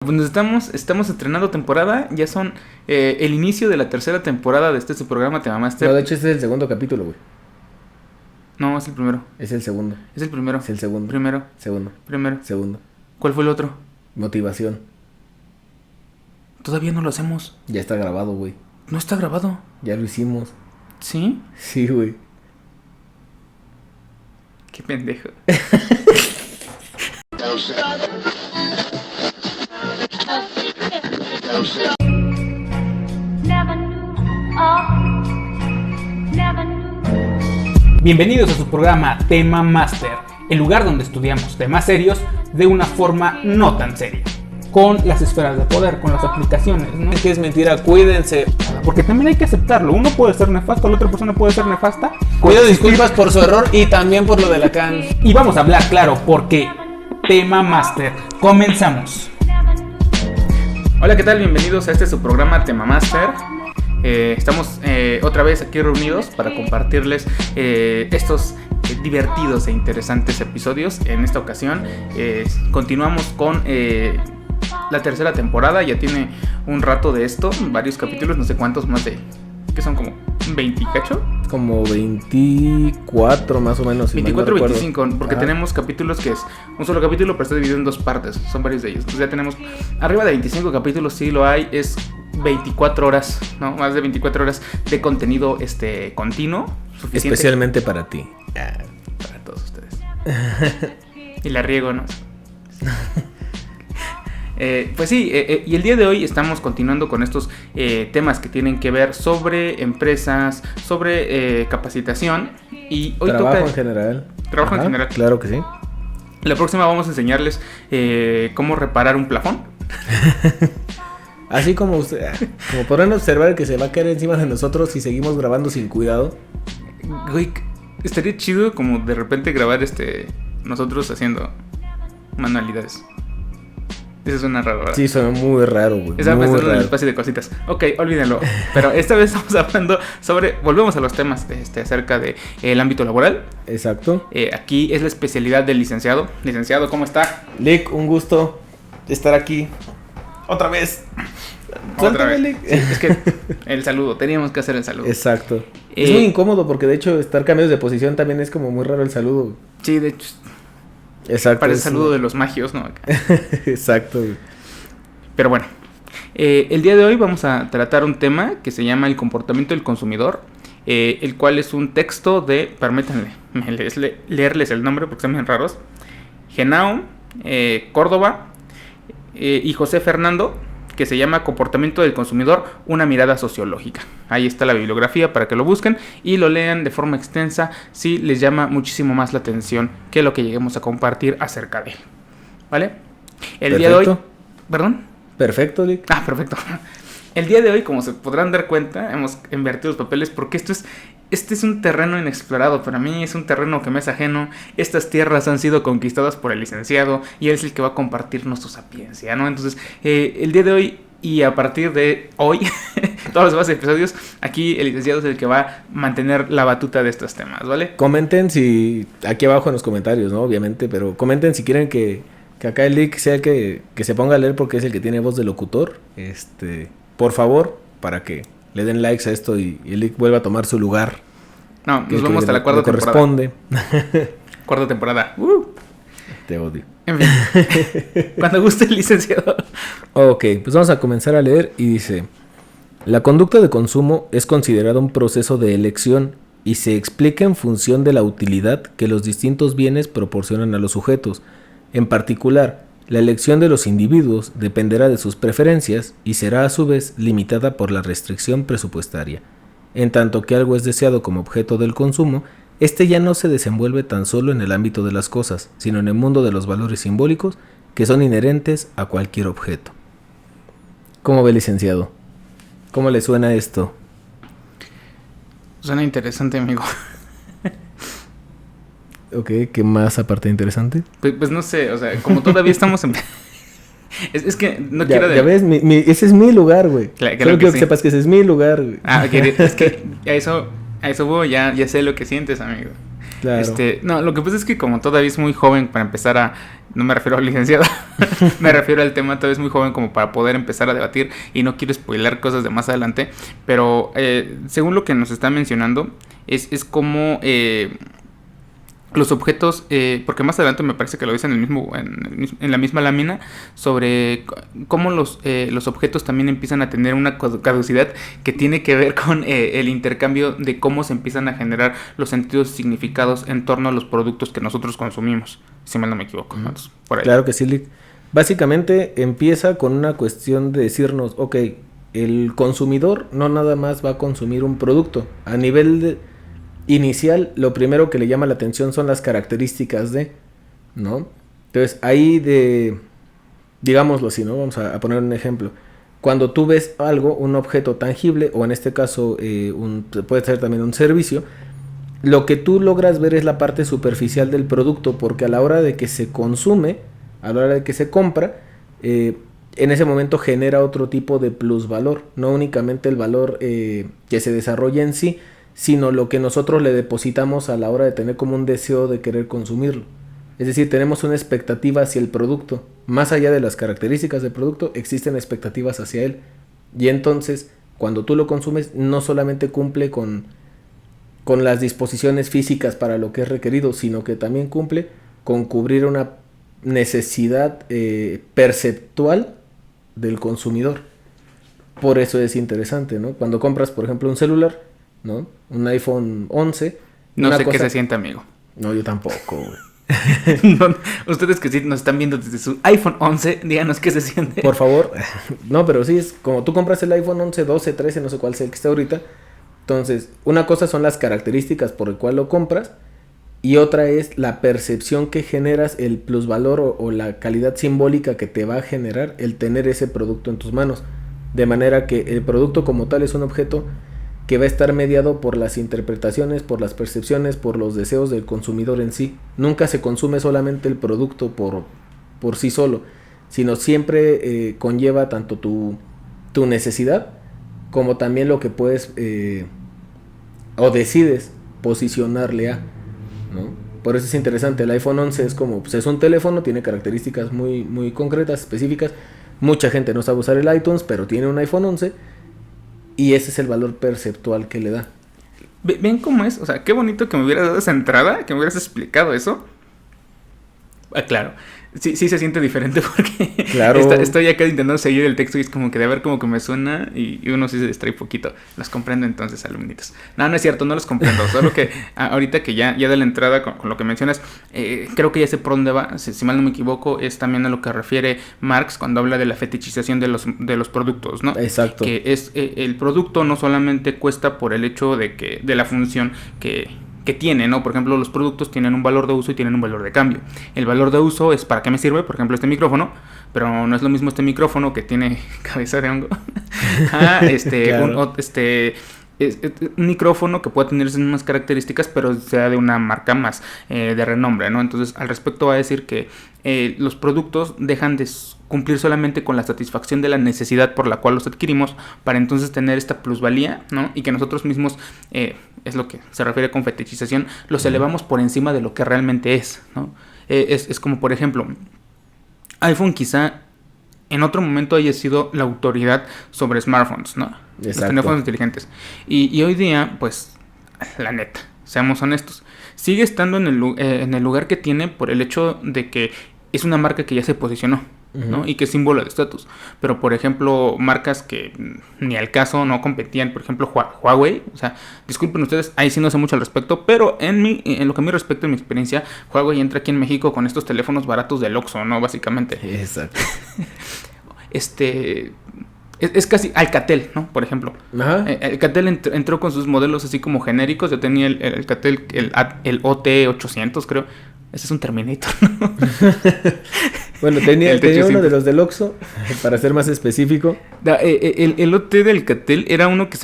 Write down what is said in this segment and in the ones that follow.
Pues estamos estrenando temporada, ya son el inicio de la tercera temporada de su programa Te Mamaste. No, de hecho este es el segundo capítulo, güey. No, es el primero. Es el segundo. Es el primero. Es el segundo. Primero. Segundo. Primero. Segundo. ¿Cuál fue el otro? Motivación. Todavía no lo hacemos. Ya está grabado, güey. No está grabado. Ya lo hicimos. ¿Sí? Sí, güey. Qué pendejo. Bienvenidos a su programa Tema Master, el lugar donde estudiamos temas serios de una forma no tan seria, con las esferas de poder, con las aplicaciones, ¿no? Es que es mentira, cuídense. Porque también hay que aceptarlo, uno puede ser nefasto, la otra persona puede ser nefasta. Pido disculpas por su error y también por lo de Lacan. Y vamos a hablar claro, porque Tema Master, comenzamos. Hola, ¿qué tal? Bienvenidos a su programa Tema Master. Estamos otra vez aquí reunidos para compartirles estos divertidos e interesantes episodios. En esta ocasión continuamos con la tercera temporada. Ya tiene un rato de esto, varios capítulos, no sé cuántos más de... ¿Qué son? ¿Como 20 cacho? Como 24 más o menos. 24 o no 25, porque Ajá. Tenemos capítulos que es un solo capítulo, pero está dividido en dos partes. Son varios de ellos. Entonces ya tenemos arriba de 25 capítulos, sí lo hay. Es 24 horas, ¿no? Más de 24 horas de contenido continuo. Suficiente. Especialmente para ti. Para todos ustedes. Y la riego, ¿no? Pues sí, y el día de hoy estamos continuando con estos temas que tienen que ver sobre empresas, sobre capacitación. Y hoy Trabajo toca en general. Trabajo en general. Claro que sí. La próxima vamos a enseñarles cómo reparar un plafón. Así como como podrán observar que se va a caer encima de nosotros si seguimos grabando sin cuidado. Güey, estaría chido como de repente grabar nosotros haciendo manualidades. Eso suena raro, ¿verdad? Sí, suena muy raro, güey. Estaba muy pensando en el raro. espacio de cositas. Ok, olvídenlo. Pero esta vez estamos hablando sobre... Volvemos a los temas acerca del ámbito laboral. Exacto. Aquí es la especialidad del licenciado. Licenciado, ¿cómo está? Lick, un gusto estar aquí. Otra vez. Otra vez. Lick. Sí, es que el saludo. Teníamos que hacer el saludo. Exacto. Es muy incómodo porque de hecho estar cambios de posición también es como muy raro el saludo. Sí, de hecho... Exacto. Parece el saludo de los magios, ¿no? Exacto. Pero bueno, el día de hoy vamos a tratar un tema que se llama el comportamiento del consumidor, el cual es un texto de, permítanme leerles el nombre porque están bien raros, Genao, Córdoba y José Fernando, que se llama Comportamiento del consumidor, una mirada sociológica. Ahí está la bibliografía para que lo busquen y lo lean de forma extensa si les llama muchísimo más la atención que lo que lleguemos a compartir acerca de él. ¿Vale? El día de hoy... ¿Perdón? Perfecto, Lick. Perfecto. El día de hoy, como se podrán dar cuenta, hemos invertido los papeles porque este es un terreno inexplorado. Para mí es un terreno que me es ajeno. Estas tierras han sido conquistadas por el licenciado y él es el que va a compartirnos su sapiencia, ¿no? Entonces, el día de hoy y a partir de hoy, todos los demás episodios, aquí el licenciado es el que va a mantener la batuta de estos temas, ¿vale? Comenten si... Aquí abajo en los comentarios, ¿no? Obviamente, pero comenten si quieren que acá el Lick sea el que se ponga a leer porque es el que tiene voz de locutor. Por favor, para que le den likes a esto y el Lick vuelva a tomar su lugar. No, nos vamos hasta la cuarta temporada. Corresponde. Cuarta temporada. Te odio. En fin, cuando guste el licenciado. Ok, pues vamos a comenzar a leer y dice: la conducta de consumo es considerada un proceso de elección y se explica en función de la utilidad que los distintos bienes proporcionan a los sujetos. En particular, la elección de los individuos dependerá de sus preferencias y será a su vez limitada por la restricción presupuestaria. En tanto que algo es deseado como objeto del consumo, este ya no se desenvuelve tan solo en el ámbito de las cosas, sino en el mundo de los valores simbólicos que son inherentes a cualquier objeto. ¿Cómo ve, licenciado? ¿Cómo le suena esto? Suena interesante, amigo. Ok, ¿qué más aparte de interesante? Pues no sé, o sea, como todavía estamos en... es que no ya, quiero... Ya ves, ese es mi lugar, güey. Claro, Solo quiero que sepas que ese es mi lugar, güey. Es que a eso voy, ya sé lo que sientes, amigo. Claro. No, lo que pasa es que como todavía es muy joven para empezar no me refiero al licenciado, Me refiero al tema, todavía es muy joven como para poder empezar a debatir y no quiero spoiler cosas de más adelante, pero según lo que nos está mencionando, es como los objetos, porque más adelante me parece que lo dice en la misma lámina, sobre cómo los objetos también empiezan a tener una caducidad que tiene que ver con el intercambio de cómo se empiezan a generar los sentidos y significados en torno a los productos que nosotros consumimos, si mal no me equivoco. ¿No? Entonces, por ahí. Claro que sí, Lick. Básicamente empieza con una cuestión de decirnos, ok, el consumidor no nada más va a consumir un producto. A nivel inicial, lo primero que le llama la atención son las características de, ¿no? Entonces, digámoslo así, ¿no? Vamos a poner un ejemplo. Cuando tú ves algo, un objeto tangible, o en este caso, puede ser también un servicio, lo que tú logras ver es la parte superficial del producto, porque a la hora de que se consume, a la hora de que se compra, en ese momento genera otro tipo de plusvalor, no únicamente el valor que se desarrolla en sí, sino lo que nosotros le depositamos a la hora de tener como un deseo de querer consumirlo. Es decir, tenemos una expectativa hacia el producto. Más allá de las características del producto, existen expectativas hacia él. Y entonces, cuando tú lo consumes, no solamente cumple con las disposiciones físicas para lo que es requerido, sino que también cumple con cubrir una necesidad perceptual del consumidor. Por eso es interesante, ¿no? Cuando compras, por ejemplo, un celular, ¿no? Un iPhone 11. No sé qué se siente, amigo. No, yo tampoco, güey. No, ustedes que sí nos están viendo desde su iPhone 11, díganos qué se siente. Por favor. No, pero sí, es como tú compras el iPhone 11, 12, 13, no sé cuál sea el que está ahorita. Entonces, una cosa son las características por el cual lo compras, y otra es la percepción que generas, el plusvalor o la calidad simbólica que te va a generar el tener ese producto en tus manos. De manera que el producto como tal es un objeto que va a estar mediado por las interpretaciones, por las percepciones, por los deseos del consumidor en sí. Nunca se consume solamente el producto por sí solo, sino siempre conlleva tanto tu necesidad como también lo que puedes o decides posicionarle a, ¿no? Por eso es interesante. El iPhone 11 es como, pues es un teléfono, tiene características muy, muy concretas, específicas. Mucha gente no sabe usar el iTunes, pero tiene un iPhone 11 y ese es el valor perceptual que le da. ¿Ven cómo es? O sea, qué bonito que me hubieras dado esa entrada, que me hubieras explicado eso. Ah, claro. Sí se siente diferente porque claro. Estoy acá intentando seguir el texto y es como que de ver como que me suena y uno sí se distrae poquito. Los comprendo entonces, alumnitos. No es cierto, no los comprendo. Solo que ahorita que ya de la entrada con lo que mencionas, creo que ya sé por dónde va. Si mal no me equivoco, es también a lo que refiere Marx cuando habla de la fetichización de los productos, ¿no? Exacto. Que es el producto no solamente cuesta por el hecho de la función que tiene, ¿no? Por ejemplo, los productos tienen un valor de uso y tienen un valor de cambio. El valor de uso es para qué me sirve, por ejemplo, este micrófono, pero no es lo mismo este micrófono que tiene cabeza de hongo. Claro. Un micrófono que pueda tener esas mismas características, pero sea de una marca más de renombre, ¿no? Entonces, al respecto va a decir que los productos dejan de cumplir solamente con la satisfacción de la necesidad por la cual los adquirimos, para entonces tener esta plusvalía, ¿no? Y que nosotros mismos, es lo que se refiere con fetichización, los elevamos por encima de lo que realmente es, ¿no? Es como, por ejemplo, iPhone quizá en otro momento haya sido la autoridad sobre smartphones, ¿no? Exacto. Los teléfonos inteligentes. Y hoy día, pues, la neta, seamos honestos, sigue estando en el lugar que tiene por el hecho de que es una marca que ya se posicionó, ¿no? Y que es símbolo de estatus. Pero, por ejemplo, marcas que ni al caso no competían, por ejemplo, Huawei, o sea, disculpen ustedes, ahí sí no sé mucho al respecto, pero en lo que a mí respecta, en mi experiencia, Huawei entra aquí en México con estos teléfonos baratos del Oxxo, ¿no? Básicamente. Exacto. Es casi Alcatel, ¿no? Por ejemplo. Ajá. Alcatel entró con sus modelos así como genéricos. Yo tenía el Alcatel, el OT800, creo. Ese es un Terminator, ¿no? Bueno, tenía uno de los del Oxxo, para ser más específico. El OT del Alcatel era uno que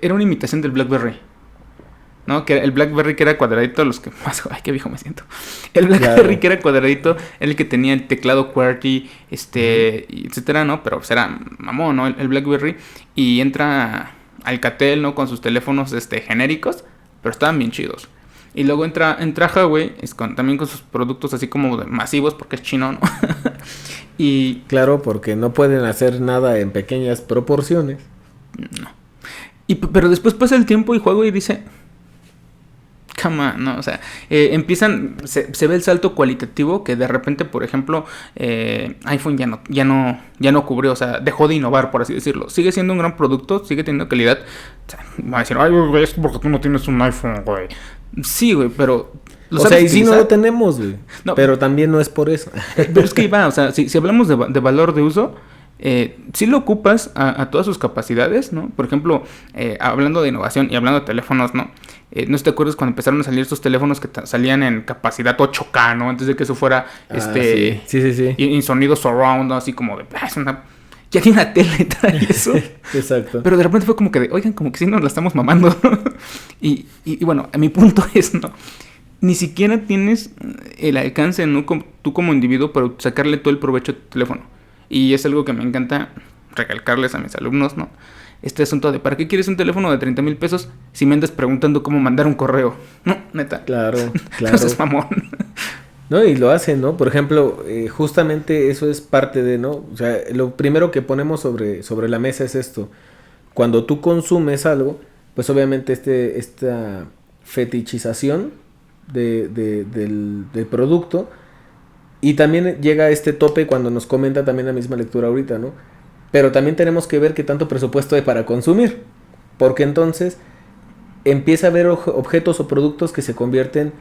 era una imitación del BlackBerry, ¿no? Que el BlackBerry que era cuadradito, los que más... Ay, qué viejo me siento. El BlackBerry claro. Que era cuadradito, era el que tenía el teclado QWERTY, etcétera, ¿no? Pero pues era mamón, ¿no? El BlackBerry. Y entra Alcatel, ¿no? Con sus teléfonos genéricos, pero estaban bien chidos. Y luego entra Huawei, también con sus productos así como masivos, porque es chino, ¿no? Y Claro, porque no pueden hacer nada en pequeñas proporciones. pero después pasa el tiempo y juego y dice, come on, no, o sea, se ve el salto cualitativo que de repente, por ejemplo, iPhone ya no cubrió, o sea, dejó de innovar, por así decirlo. Sigue siendo un gran producto, sigue teniendo calidad. O sea, va a decir, ay, güey, es porque tú no tienes un iPhone, güey. Sí, güey, pero O sea, y sí no lo tenemos, güey. No. Pero también no es por eso. Pero es que va, o sea, si hablamos de valor de uso, sí lo ocupas a todas sus capacidades, ¿no? Por ejemplo, hablando de innovación y hablando de teléfonos, ¿no? No sé si te acuerdas cuando empezaron a salir estos teléfonos que salían en capacidad 8K, ¿no? Antes de que eso fuera, sí. Y sonido surround, ¿no? Así como de, ya tiene una tele, trae eso. Exacto. Pero de repente fue como que oigan, como que sí nos la estamos mamando. y bueno, a mi punto es, ¿no? Ni siquiera tienes el alcance, ¿no? Tú como individuo para sacarle todo el provecho a tu teléfono. Y es algo que me encanta recalcarles a mis alumnos, ¿no? Este asunto de ¿para qué quieres un teléfono de 30,000 pesos si me andas preguntando cómo mandar un correo? No, neta. Claro. No seas mamón. No, y lo hacen, ¿no? Por ejemplo, justamente eso es parte de, ¿no? O sea, lo primero que ponemos sobre la mesa es esto. Cuando tú consumes algo, pues obviamente esta fetichización del producto, y también llega este tope cuando nos comenta también la misma lectura ahorita, ¿no? Pero también tenemos que ver qué tanto presupuesto hay para consumir, porque entonces empieza a haber objetos o productos que se convierten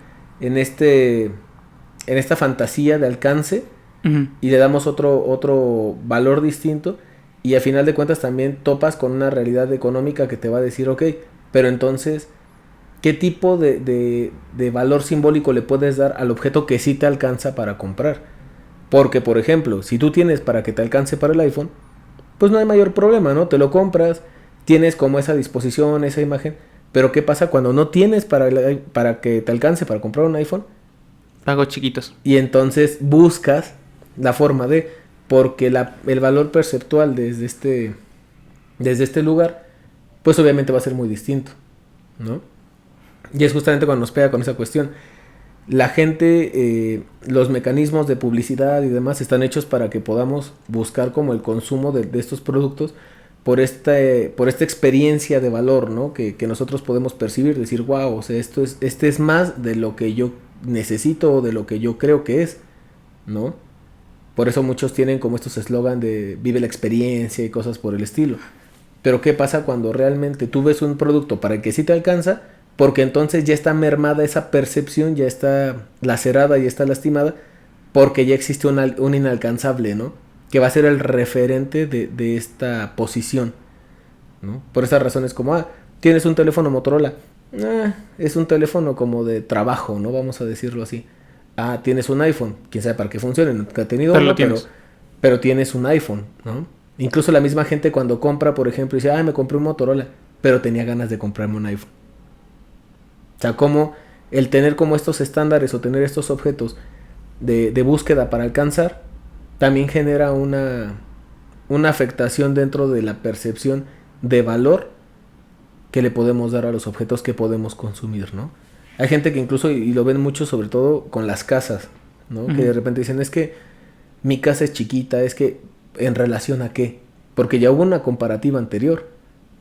en esta fantasía de alcance, Uh-huh. y le damos otro valor distinto, y a final de cuentas también topas con una realidad económica que te va a decir, ok, pero entonces ¿qué tipo de valor simbólico le puedes dar al objeto que sí te alcanza para comprar? Porque, por ejemplo, si tú tienes para que te alcance para el iPhone, pues no hay mayor problema, ¿no? Te lo compras, tienes como esa disposición, esa imagen. Pero ¿qué pasa cuando no tienes para que te alcance para comprar un iPhone? Pagos chiquitos. Y entonces buscas la forma porque el valor perceptual desde este lugar, pues obviamente va a ser muy distinto, ¿no? Y es justamente cuando nos pega con esa cuestión. La gente, los mecanismos de publicidad y demás están hechos para que podamos buscar como el consumo de estos productos por esta experiencia de valor, ¿no? Que nosotros podemos percibir, decir, wow, o sea, este es más de lo que yo necesito o de lo que yo creo que es, ¿no? Por eso muchos tienen como estos eslogan de vive la experiencia y cosas por el estilo. Pero ¿qué pasa cuando realmente tú ves un producto para el que sí te alcanza? Porque entonces ya está mermada esa percepción, ya está lacerada, ya está lastimada, porque ya existe un inalcanzable, ¿no? Que va a ser el referente de esta posición, ¿no? Por esas razones como, tienes un teléfono Motorola, es un teléfono como de trabajo, ¿no? Vamos a decirlo así. Tienes un iPhone, quién sabe para qué funcione, nunca he tenido uno, pero tienes un iPhone, ¿no? Incluso la misma gente cuando compra, por ejemplo, dice, me compré un Motorola, pero tenía ganas de comprarme un iPhone. O sea, como el tener como estos estándares o tener estos objetos de búsqueda para alcanzar, también genera una afectación dentro de la percepción de valor que le podemos dar a los objetos que podemos consumir, ¿no? Hay gente que incluso, y lo ven mucho sobre todo con las casas, ¿no? Uh-huh. Que de repente dicen, es que mi casa es chiquita, es que ¿en relación a qué? Porque ya hubo una comparativa anterior,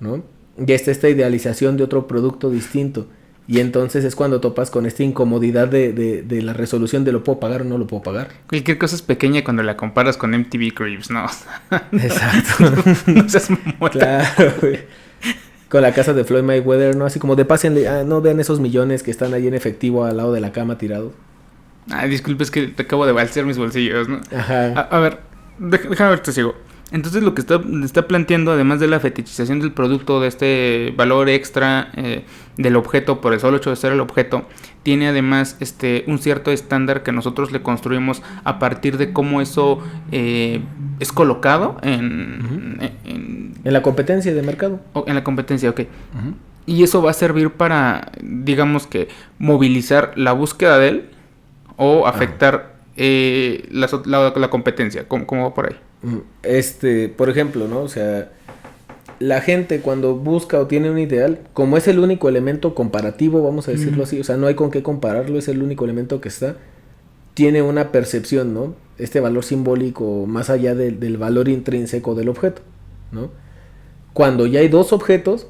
¿no? Ya está esta idealización de otro producto distinto. Y entonces es cuando topas con esta incomodidad de la resolución de lo puedo pagar o no lo puedo pagar. Cualquier cosa es pequeña cuando la comparas con MTV Cribs, ¿no? Exacto. No seas mamota. Claro, güey. Con la casa de Floyd Mayweather, ¿no? Así como de pásenle, no vean esos millones que están ahí en efectivo al lado de la cama tirados. Disculpe, es que te acabo de balsear mis bolsillos, ¿no? Ajá. A ver, déjame ver, te sigo. Entonces lo que está planteando, además de la fetichización del producto, de este valor extra del objeto por el solo hecho de ser el objeto, tiene además un cierto estándar que nosotros le construimos a partir de cómo eso es colocado en la competencia de mercado. En la competencia, ok. Uh-huh. Y eso va a servir para, digamos que, movilizar la búsqueda de él o afectar la competencia. ¿Cómo va por ahí? Por ejemplo, ¿no? O sea, la gente cuando busca o tiene un ideal, como es el único elemento comparativo, vamos a decirlo así, o sea, no hay con qué compararlo, es el único elemento que está, tiene una percepción, ¿no? este valor simbólico más allá del valor intrínseco del objeto, ¿no? Cuando ya hay dos objetos,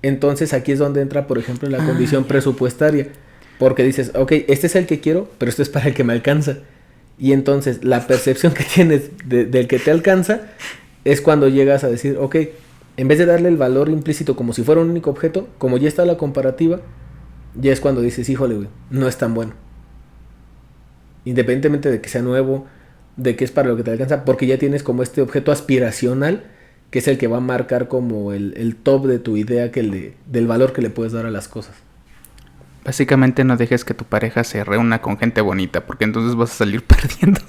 entonces aquí es donde entra, por ejemplo, la condición presupuestaria. Porque dices, ok, este es el que quiero, pero esto es para el que me alcanza. Y entonces la percepción que tienes del que te alcanza es cuando llegas a decir, ok, en vez de darle el valor implícito como si fuera un único objeto, como ya está la comparativa, ya es cuando dices, híjole, güey, no es tan bueno. Independientemente de que sea nuevo, de que es para lo que te alcanza, porque ya tienes como este objeto aspiracional, que es el que va a marcar como el top de tu idea del valor que le puedes dar a las cosas. Básicamente no dejes que tu pareja se reúna con gente bonita, porque entonces vas a salir perdiendo.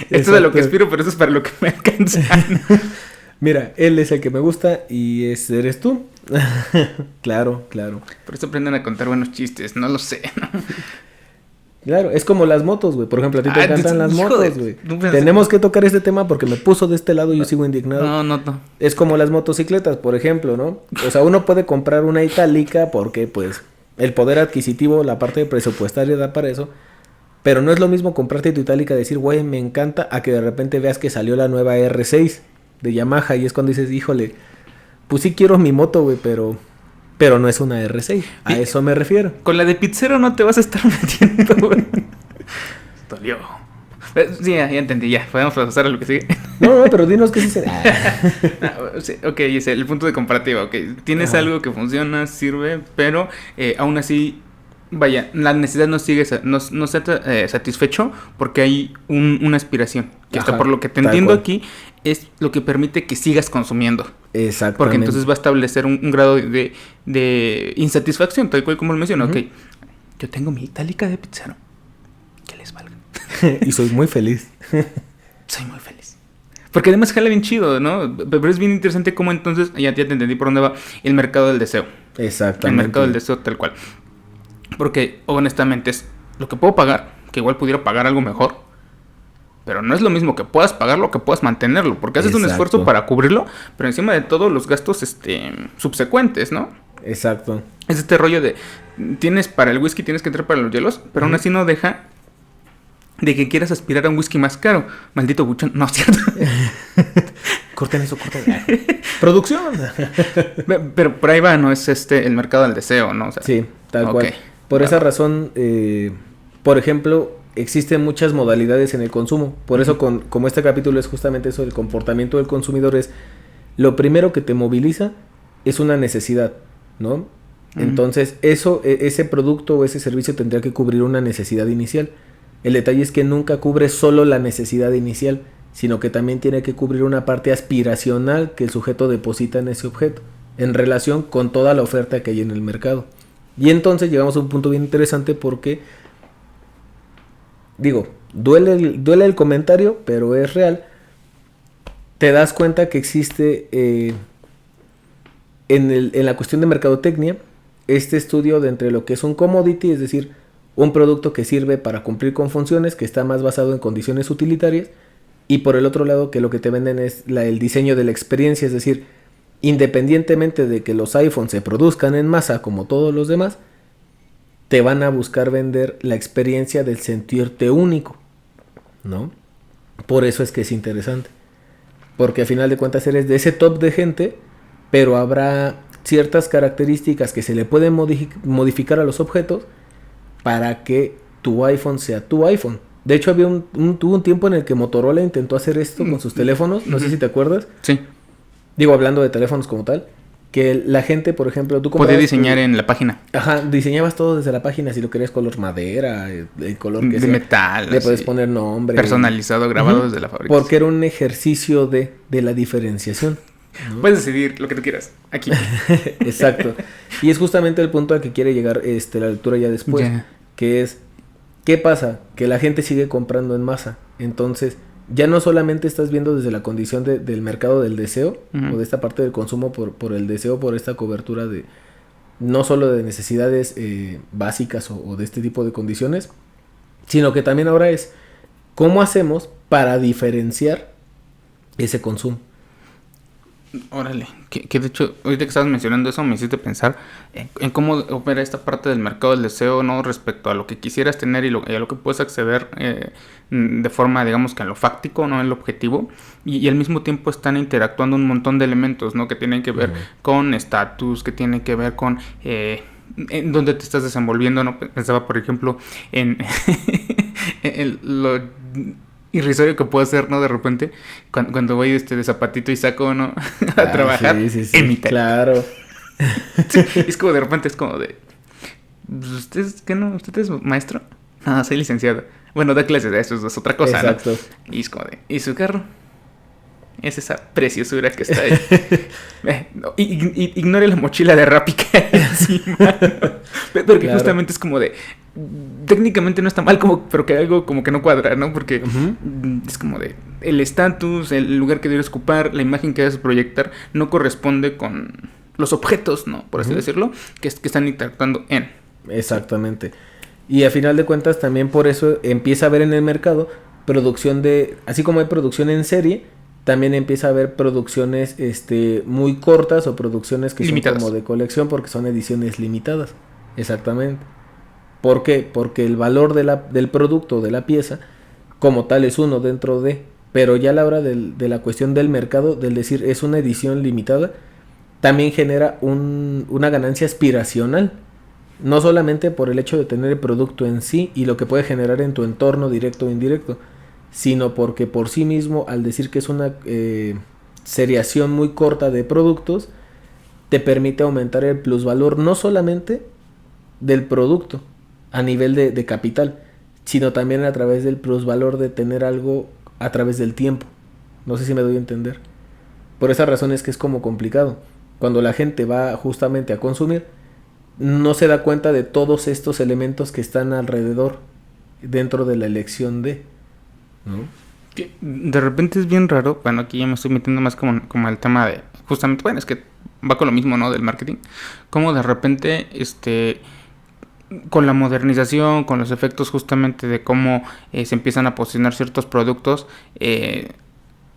Esto es a lo que aspiro, pero eso es para lo que me alcanza. Mira, él es el que me gusta y eres tú. Claro. Por eso aprenden a contar buenos chistes, no lo sé, ¿no? Claro, es como las motos, güey. Por ejemplo, a ti te encantan las motos, güey. No Tenemos que tocar este tema porque me puso de este lado y yo sigo indignado. No. Es como las motocicletas, por ejemplo, ¿no? O sea, uno puede comprar una itálica porque, pues, el poder adquisitivo, la parte presupuestaria da para eso. Pero no es lo mismo comprarte tu itálica y decir, güey, me encanta, a que de repente veas que salió la nueva R6 de Yamaha y es cuando dices, híjole, pues sí quiero mi moto, güey, pero no es una R6. A eso me refiero. Con la de pizzero no te vas a estar metiendo, güey. Dolió. Sí, ya entendí, ya. Podemos pasar a lo que sigue. No, pero dinos qué dice. Sí, ok, es el punto de comparativa. Ok, tienes algo que funciona, sirve, pero aún así, vaya, la necesidad no sigue, no está satisfecho porque hay una aspiración. Que hasta por lo que te entiendo aquí, es lo que permite que sigas consumiendo. Exactamente. Porque entonces va a establecer un grado de insatisfacción, tal cual como lo menciono. Ok, yo tengo mi itálica de pizzero. Que les valga. Y soy muy feliz. Soy muy feliz. Porque además jala bien chido, ¿no? Pero es bien interesante cómo entonces, ya te entendí por dónde va, el mercado del deseo. Exactamente. El mercado del deseo tal cual. Porque honestamente es lo que puedo pagar, que igual pudiera pagar algo mejor. Pero no es lo mismo que puedas pagarlo que puedas mantenerlo. Porque haces un esfuerzo para cubrirlo, pero encima de todo los gastos subsecuentes, ¿no? Exacto. Es este rollo de, tienes para el whisky, tienes que entrar para los hielos, pero aún así no deja de que quieras aspirar a un whisky más caro. Maldito buchón. No, ¿cierto? Corten eso. Producción. Pero por ahí va, ¿no? Es el mercado del deseo, ¿no? O sea, sí, tal cual. Por esa razón, por ejemplo, existen muchas modalidades en el consumo. Por eso, como este capítulo es justamente eso, el comportamiento del consumidor es lo primero que te moviliza es una necesidad, ¿no? Entonces, ese producto o ese servicio tendría que cubrir una necesidad inicial. El detalle es que nunca cubre solo la necesidad inicial, sino que también tiene que cubrir una parte aspiracional que el sujeto deposita en ese objeto, en relación con toda la oferta que hay en el mercado. Y entonces llegamos a un punto bien interesante porque, digo, duele el comentario, pero es real. Te das cuenta que existe en la cuestión de mercadotecnia este estudio de entre lo que es un commodity, es decir, un producto que sirve para cumplir con funciones, que está más basado en condiciones utilitarias, y por el otro lado que lo que te venden es el diseño de la experiencia, es decir, independientemente de que los iPhones se produzcan en masa como todos los demás, te van a buscar vender la experiencia del sentirte único, ¿no? Por eso es que es interesante, porque a final de cuentas eres de ese top de gente, pero habrá ciertas características que se le pueden modificar a los objetos para que tu iPhone sea tu iPhone. De hecho, tuvo un tiempo en el que Motorola intentó hacer esto con sus teléfonos. No sé si te acuerdas. Sí. Digo, hablando de teléfonos como tal. Que la gente, por ejemplo, tú podías diseñar en la página. Ajá, diseñabas todo desde la página. Si lo querías color madera, el color que de sea. metal. Le puedes poner nombre. Personalizado, grabado desde la fábrica. Porque era un ejercicio de la diferenciación, ¿no? Puedes decidir lo que tú quieras. Aquí. Exacto. Y es justamente el punto al que quiere llegar la lectura ya después. Yeah. Que es, ¿qué pasa? Que la gente sigue comprando en masa. Entonces, ya no solamente estás viendo desde la condición del mercado del deseo, o de esta parte del consumo por el deseo, por esta cobertura de no solo de necesidades básicas o de este tipo de condiciones, sino que también ahora es ¿cómo hacemos para diferenciar ese consumo? Órale, que de hecho, ahorita que estabas mencionando eso, me hiciste pensar en cómo opera esta parte del mercado del deseo, ¿no? Respecto a lo que quisieras tener y a lo que puedes acceder de forma, digamos que en lo fáctico, ¿no? En lo objetivo. Y al mismo tiempo están interactuando un montón de elementos, ¿no? Que tienen que ver con estatus, que tienen que ver con en dónde te estás desenvolviendo, ¿no? Pensaba, por ejemplo, en, en lo irrisorio que puedo hacer, ¿no? De repente, cuando voy de zapatito y saco, ¿no? A trabajar en mi tele. Claro. Sí, es como de repente, es como de... ¿Usted qué no? ¿Usted es maestro? No, soy licenciado. Bueno, da clases de eso, es otra cosa, Exacto. ¿no? Y es como de... ¿Y su carro? Es esa preciosura que está ahí. No, ignore la mochila de Rappi que hay encima, ¿no? Pero que justamente es como de... Técnicamente no está mal, pero que algo como que no cuadra, ¿no? Porque es como de... El estatus, el lugar que debes ocupar, la imagen que debes proyectar, no corresponde con los objetos, ¿no? Por así decirlo, que están interactuando en... Exactamente. Y a final de cuentas también por eso empieza a haber en el mercado producción de... Así como hay producción en serie... También empieza a haber producciones muy cortas o producciones que limitadas. Son como de colección porque son ediciones limitadas. Exactamente. ¿Por qué? Porque el valor del producto, de la pieza, como tal es uno dentro de... Pero ya a la hora de la cuestión del mercado, del decir es una edición limitada, también genera una ganancia aspiracional. No solamente por el hecho de tener el producto en sí y lo que puede generar en tu entorno directo o indirecto, sino porque por sí mismo, al decir que es una seriación muy corta de productos, te permite aumentar el plusvalor no solamente del producto a nivel de capital, sino también a través del plusvalor de tener algo a través del tiempo. No sé si me doy a entender. Por esa razón es que es como complicado. Cuando la gente va justamente a consumir, no se da cuenta de todos estos elementos que están alrededor dentro de la elección de... ¿no? Que de repente es bien raro. Bueno, aquí ya me estoy metiendo más como el tema de... Justamente, bueno, es que va con lo mismo, ¿no? Del marketing. Como de repente, con la modernización, con los efectos justamente de cómo se empiezan a posicionar ciertos productos,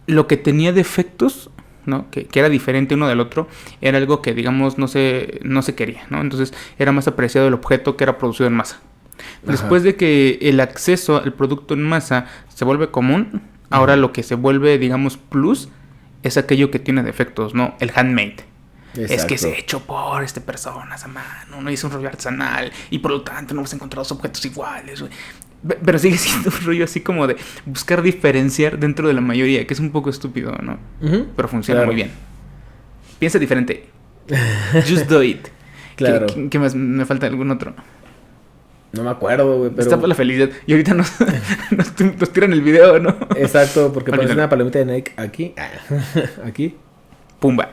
lo que tenía defectos, ¿no? Que era diferente uno del otro, era algo que, digamos, no se quería, ¿no? Entonces era más apreciado el objeto que era producido en masa. Después de que el acceso al producto en masa se vuelve común, ahora lo que se vuelve, digamos, plus, es aquello que tiene defectos, ¿no? El handmade. Exacto. Es que se hecho por personas a mano, no hizo un rollo artesanal y por lo tanto no hemos encontrado dos objetos iguales, güey. Pero sigue siendo un rollo así como de buscar diferenciar dentro de la mayoría, que es un poco estúpido, ¿no? Pero funciona muy bien. Piensa diferente. Just do it. Claro. ¿Qué más? ¿Me falta algún otro? No me acuerdo, güey, pero... Está por la felicidad. Y ahorita nos tiran el video, ¿no? Exacto, porque parece una palomita de Nike aquí. Aquí. Pumba.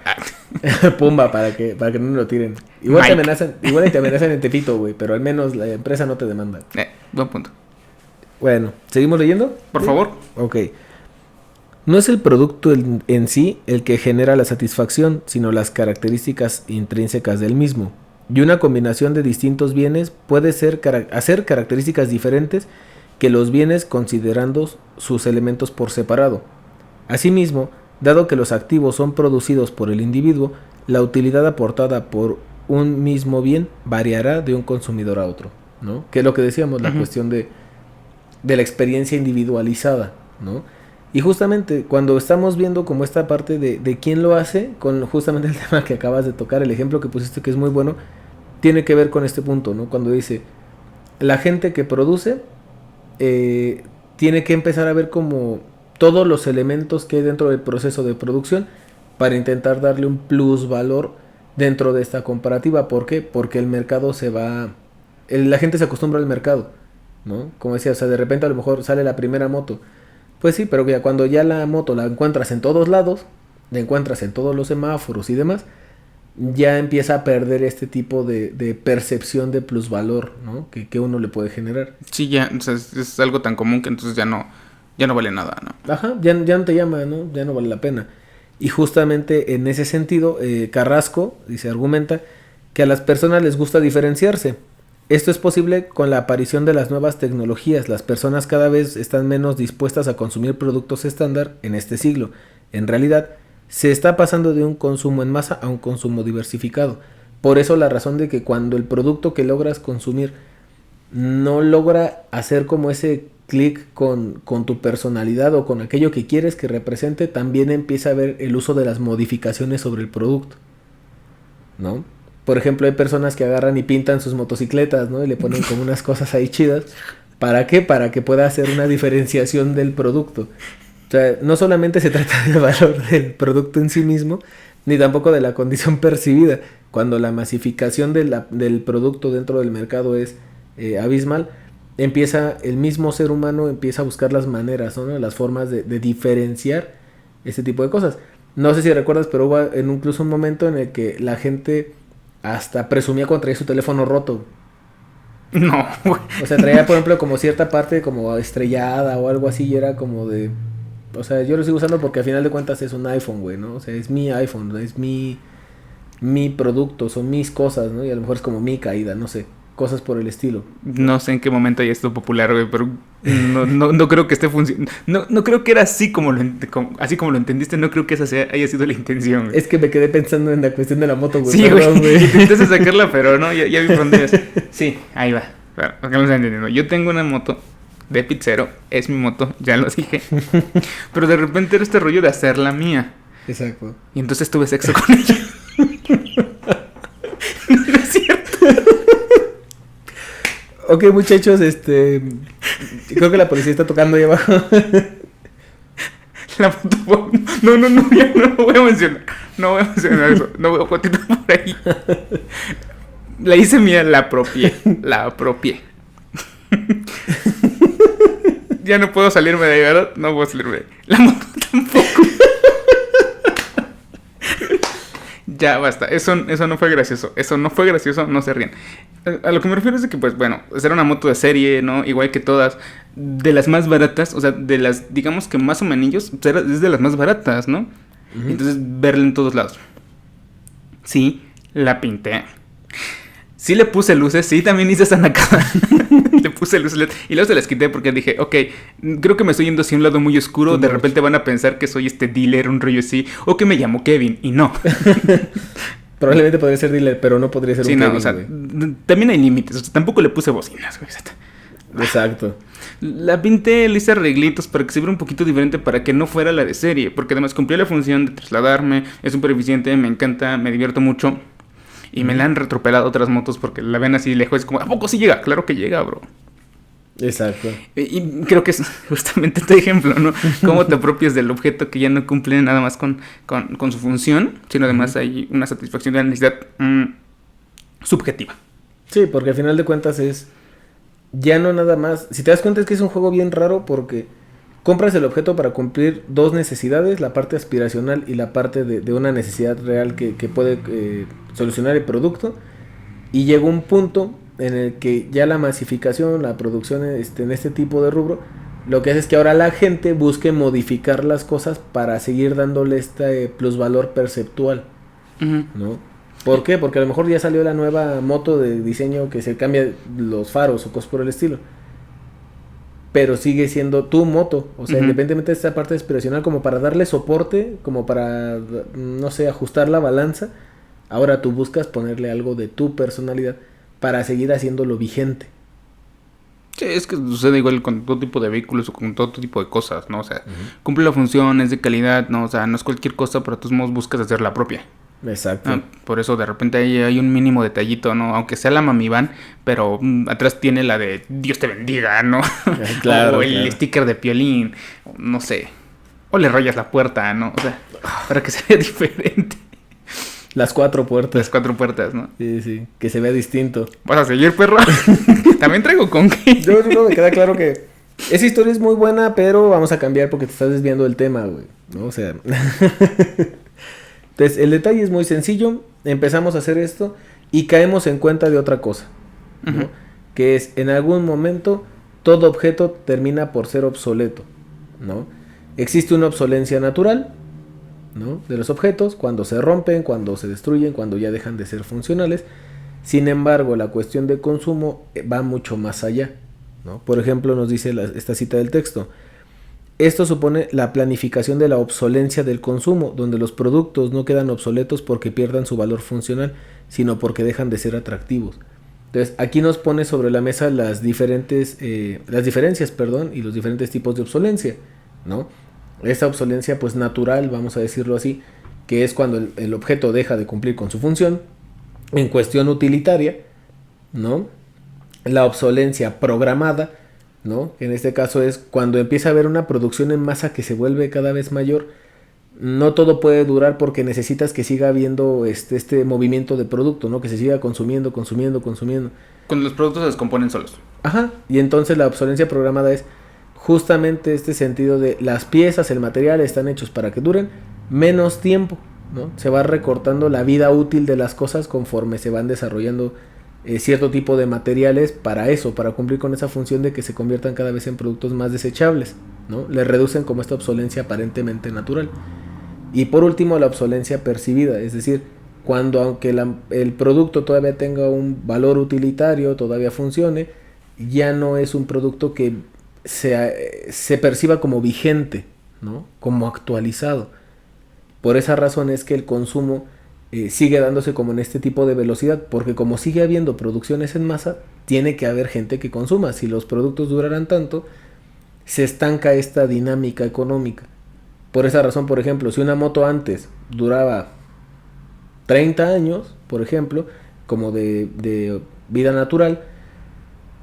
Pumba, para que no me lo tiren. Igual te amenazan en Tepito, güey, pero al menos la empresa no te demanda. Buen punto. Bueno, ¿seguimos leyendo? Por favor. Ok. No es el producto en sí el que genera la satisfacción, sino las características intrínsecas del mismo. Y una combinación de distintos bienes puede hacer características diferentes que los bienes considerando sus elementos por separado. Asimismo, dado que los activos son producidos por el individuo, la utilidad aportada por un mismo bien variará de un consumidor a otro, ¿no? Que es lo que decíamos, la cuestión de la experiencia individualizada, ¿no? Y justamente cuando estamos viendo como esta parte de quién lo hace, con justamente el tema que acabas de tocar, el ejemplo que pusiste que es muy bueno, tiene que ver con este punto, ¿no? Cuando dice, la gente que produce tiene que empezar a ver como todos los elementos que hay dentro del proceso de producción para intentar darle un plus valor dentro de esta comparativa. ¿Por qué? Porque el mercado la gente se acostumbra al mercado, ¿no? Como decía, o sea, de repente a lo mejor sale la primera moto. Pues sí, pero ya cuando ya la moto la encuentras en todos lados, la encuentras en todos los semáforos y demás, ya empieza a perder este tipo de percepción de plusvalor, ¿no? Que uno le puede generar. Sí, ya, o sea, es algo tan común que entonces ya no vale nada, ¿no? Ajá, ya no te llama, ¿no? Ya no vale la pena. Y justamente en ese sentido, Carrasco argumenta que a las personas les gusta diferenciarse. Esto es posible con la aparición de las nuevas tecnologías. Las personas cada vez están menos dispuestas a consumir productos estándar en este siglo. En realidad, se está pasando de un consumo en masa a un consumo diversificado. Por eso la razón de que cuando el producto que logras consumir no logra hacer como ese clic con tu personalidad o con aquello que quieres que represente, también empieza a haber el uso de las modificaciones sobre el producto, ¿no? Por ejemplo, hay personas que agarran y pintan sus motocicletas, ¿no? Y le ponen como unas cosas ahí chidas. ¿Para qué? Para que pueda hacer una diferenciación del producto. O sea, no solamente se trata del valor del producto en sí mismo, ni tampoco de la condición percibida. Cuando la masificación del producto dentro del mercado es abismal, el mismo ser humano empieza a buscar las maneras, ¿no? Las formas de diferenciar este tipo de cosas. No sé si recuerdas, pero hubo incluso un momento en el que la gente hasta presumía cuando traía su teléfono roto. No, güey. O sea, traía, por ejemplo, como cierta parte como estrellada o algo así, y era como de... O sea, yo lo sigo usando porque al final de cuentas es un iPhone, güey, ¿no? O sea, es mi iPhone, es mi producto, son mis cosas, ¿no? Y a lo mejor es como mi caída, no sé, cosas por el estilo. No sé en qué momento haya esto popular, güey, pero no creo que esté funcionando. No creo que era así como lo entendiste, no creo que esa haya sido la intención, güey. Es que me quedé pensando en la cuestión de la moto, güey. Sí, güey, intenté sacarla, pero no, ya vi por dónde es. Sí, ahí va. Claro, acá me están entendiendo. Yo tengo una moto de pizzero, es mi moto, ya lo dije. Pero de repente era este rollo de hacerla mía. Exacto. Y entonces tuve sexo con ella. No es cierto. Ok, muchachos, creo que la policía está tocando ahí abajo. La moto... No, ya no voy a mencionar. No voy a mencionar eso. No voy a continuar por ahí. La hice mía, la apropié. Ya no puedo salirme de ahí, ¿verdad? No puedo salirme de ahí. La moto tampoco. Ya basta, eso no fue gracioso. Eso no fue gracioso, no se ríen. A lo que me refiero es de que, pues bueno, era una moto de serie, ¿no? Igual que todas. De las más baratas, o sea, de las, digamos que más o menos, es de las más baratas, ¿no? Uh-huh. Entonces, verla en todos lados. Sí, la pinté. Sí le puse luces, sí, también hice esa nacada. Le puse luces LED y luego se las quité porque dije, ok, creo que me estoy yendo hacia un lado muy oscuro. De repente van a pensar que soy dealer, un rollo así, o que me llamo Kevin, y no. Probablemente podría ser dealer, pero no podría ser sí, un no, Kevin, o sea, también hay límites. O sea, tampoco le puse bocinas, güey. Exacto. La pinté, le hice arreglitos para que se viera un poquito diferente, para que no fuera la de serie, porque además cumplía la función de trasladarme, es súper eficiente, me encanta, me divierto mucho. Y me la han retropelado otras motos porque la ven así lejos. Es como, ¿a poco sí llega? Claro que llega, bro. Exacto. Y creo que es justamente este ejemplo, ¿no? Cómo te apropias del objeto que ya no cumple nada más con su función, sino además hay una satisfacción de la necesidad subjetiva. Sí, porque al final de cuentas es ya no nada más. Si te das cuenta es que es un juego bien raro porque compras el objeto para cumplir dos necesidades, la parte aspiracional y la parte de una necesidad real que puede solucionar el producto. Y llega un punto en el que ya la masificación, la producción en este tipo de rubro, lo que hace es que ahora la gente busque modificar las cosas para seguir dándole este plusvalor perceptual, uh-huh. ¿no? ¿Por qué? Porque a lo mejor ya salió la nueva moto de diseño que se cambia los faros o cosas por el estilo. Pero sigue siendo tu moto, o sea, uh-huh. Independientemente de esta parte aspiracional, como para darle soporte, como para, no sé, ajustar la balanza, ahora tú buscas ponerle algo de tu personalidad para seguir haciéndolo vigente. Sí, es que sucede igual con todo tipo de vehículos o con todo tipo de cosas, ¿no? O sea, uh-huh. Cumple la función, es de calidad, ¿no? O sea, no es cualquier cosa, pero de todos modos buscas hacer la propia. Exacto. Por eso de repente hay un mínimo detallito, ¿no? Aunque sea la Mami Van, pero atrás tiene la de Dios te bendiga, ¿no? Claro, o el sticker de Piolín, no sé. O le rayas la puerta, ¿no? O sea, para que se vea diferente. Las 4 puertas. Las 4 puertas, ¿no? Sí, que se vea distinto. ¿Vas a seguir, perro? También traigo con qué. Yo me queda claro que esa historia es muy buena, pero vamos a cambiar porque te estás desviando del tema, güey, ¿no? O sea... Entonces, el detalle es muy sencillo. Empezamos a hacer esto y caemos en cuenta de otra cosa, ¿no? Uh-huh. Que es, en algún momento, todo objeto termina por ser obsoleto, ¿no? Existe una obsolencia natural, ¿no? De los objetos, cuando se rompen, cuando se destruyen, cuando ya dejan de ser funcionales. Sin embargo, la cuestión de consumo va mucho más allá, ¿no? Por ejemplo, nos dice esta cita del texto. Esto supone la planificación de la obsolencia del consumo, donde los productos no quedan obsoletos porque pierdan su valor funcional, sino porque dejan de ser atractivos. Entonces, aquí nos pone sobre la mesa las diferencias, y los diferentes tipos de obsolencia, ¿no? Esta obsolencia, pues natural, vamos a decirlo así, que es cuando el objeto deja de cumplir con su función. En cuestión utilitaria, ¿no? La obsolencia programada, ¿no? En este caso es cuando empieza a haber una producción en masa que se vuelve cada vez mayor. No todo puede durar porque necesitas que siga habiendo este movimiento de producto, ¿no? Que se siga consumiendo. Cuando los productos se descomponen solos. Ajá. Y entonces la obsolencia programada es justamente este sentido de las piezas, el material están hechos para que duren menos tiempo, ¿no? Se va recortando la vida útil de las cosas conforme se van desarrollando cierto tipo de materiales para eso, para cumplir con esa función de que se conviertan cada vez en productos más desechables, ¿no? Le reducen como esta obsolencia aparentemente natural. Y por último, la obsolencia percibida, es decir, cuando aunque el producto todavía tenga un valor utilitario, todavía funcione, ya no es un producto que se perciba como vigente, ¿no? Como actualizado. Por esa razón es que el consumo sigue dándose como en este tipo de velocidad, porque como sigue habiendo producciones en masa, tiene que haber gente que consuma. Si los productos duraran tanto, se estanca esta dinámica económica. Por esa razón, por ejemplo, si una moto antes duraba 30 años, por ejemplo, como de vida natural,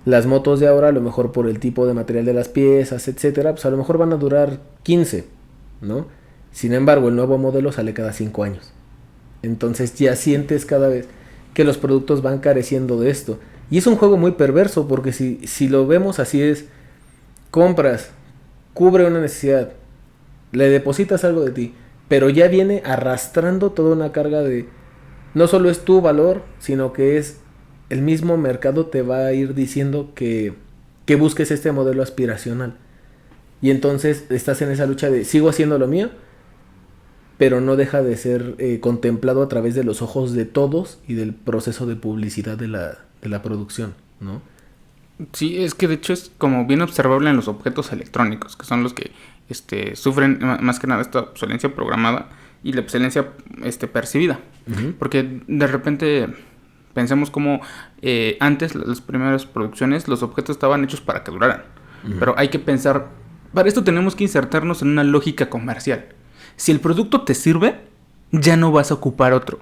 las motos de ahora, a lo mejor por el tipo de material de las piezas, etcétera, pues a lo mejor van a durar 15, ¿no? Sin embargo, el nuevo modelo sale cada 5 años. Entonces ya sientes cada vez que los productos van careciendo de esto. Y es un juego muy perverso, porque si lo vemos así es, compras, cubre una necesidad, le depositas algo de ti, pero ya viene arrastrando toda una carga de, no solo es tu valor, sino que es el mismo mercado te va a ir diciendo que busques este modelo aspiracional. Y entonces estás en esa lucha de, sigo haciendo lo mío, pero no deja de ser contemplado a través de los ojos de todos y del proceso de publicidad de la producción, ¿no? Sí, es que de hecho es como bien observable en los objetos electrónicos, que son los que sufren más que nada esta obsolencia programada y la obsolencia percibida. Uh-huh. Porque de repente pensemos como antes, las primeras producciones, los objetos estaban hechos para que duraran. Uh-huh. Pero hay que pensar, para esto tenemos que insertarnos en una lógica comercial. Si el producto te sirve, ya no vas a ocupar otro.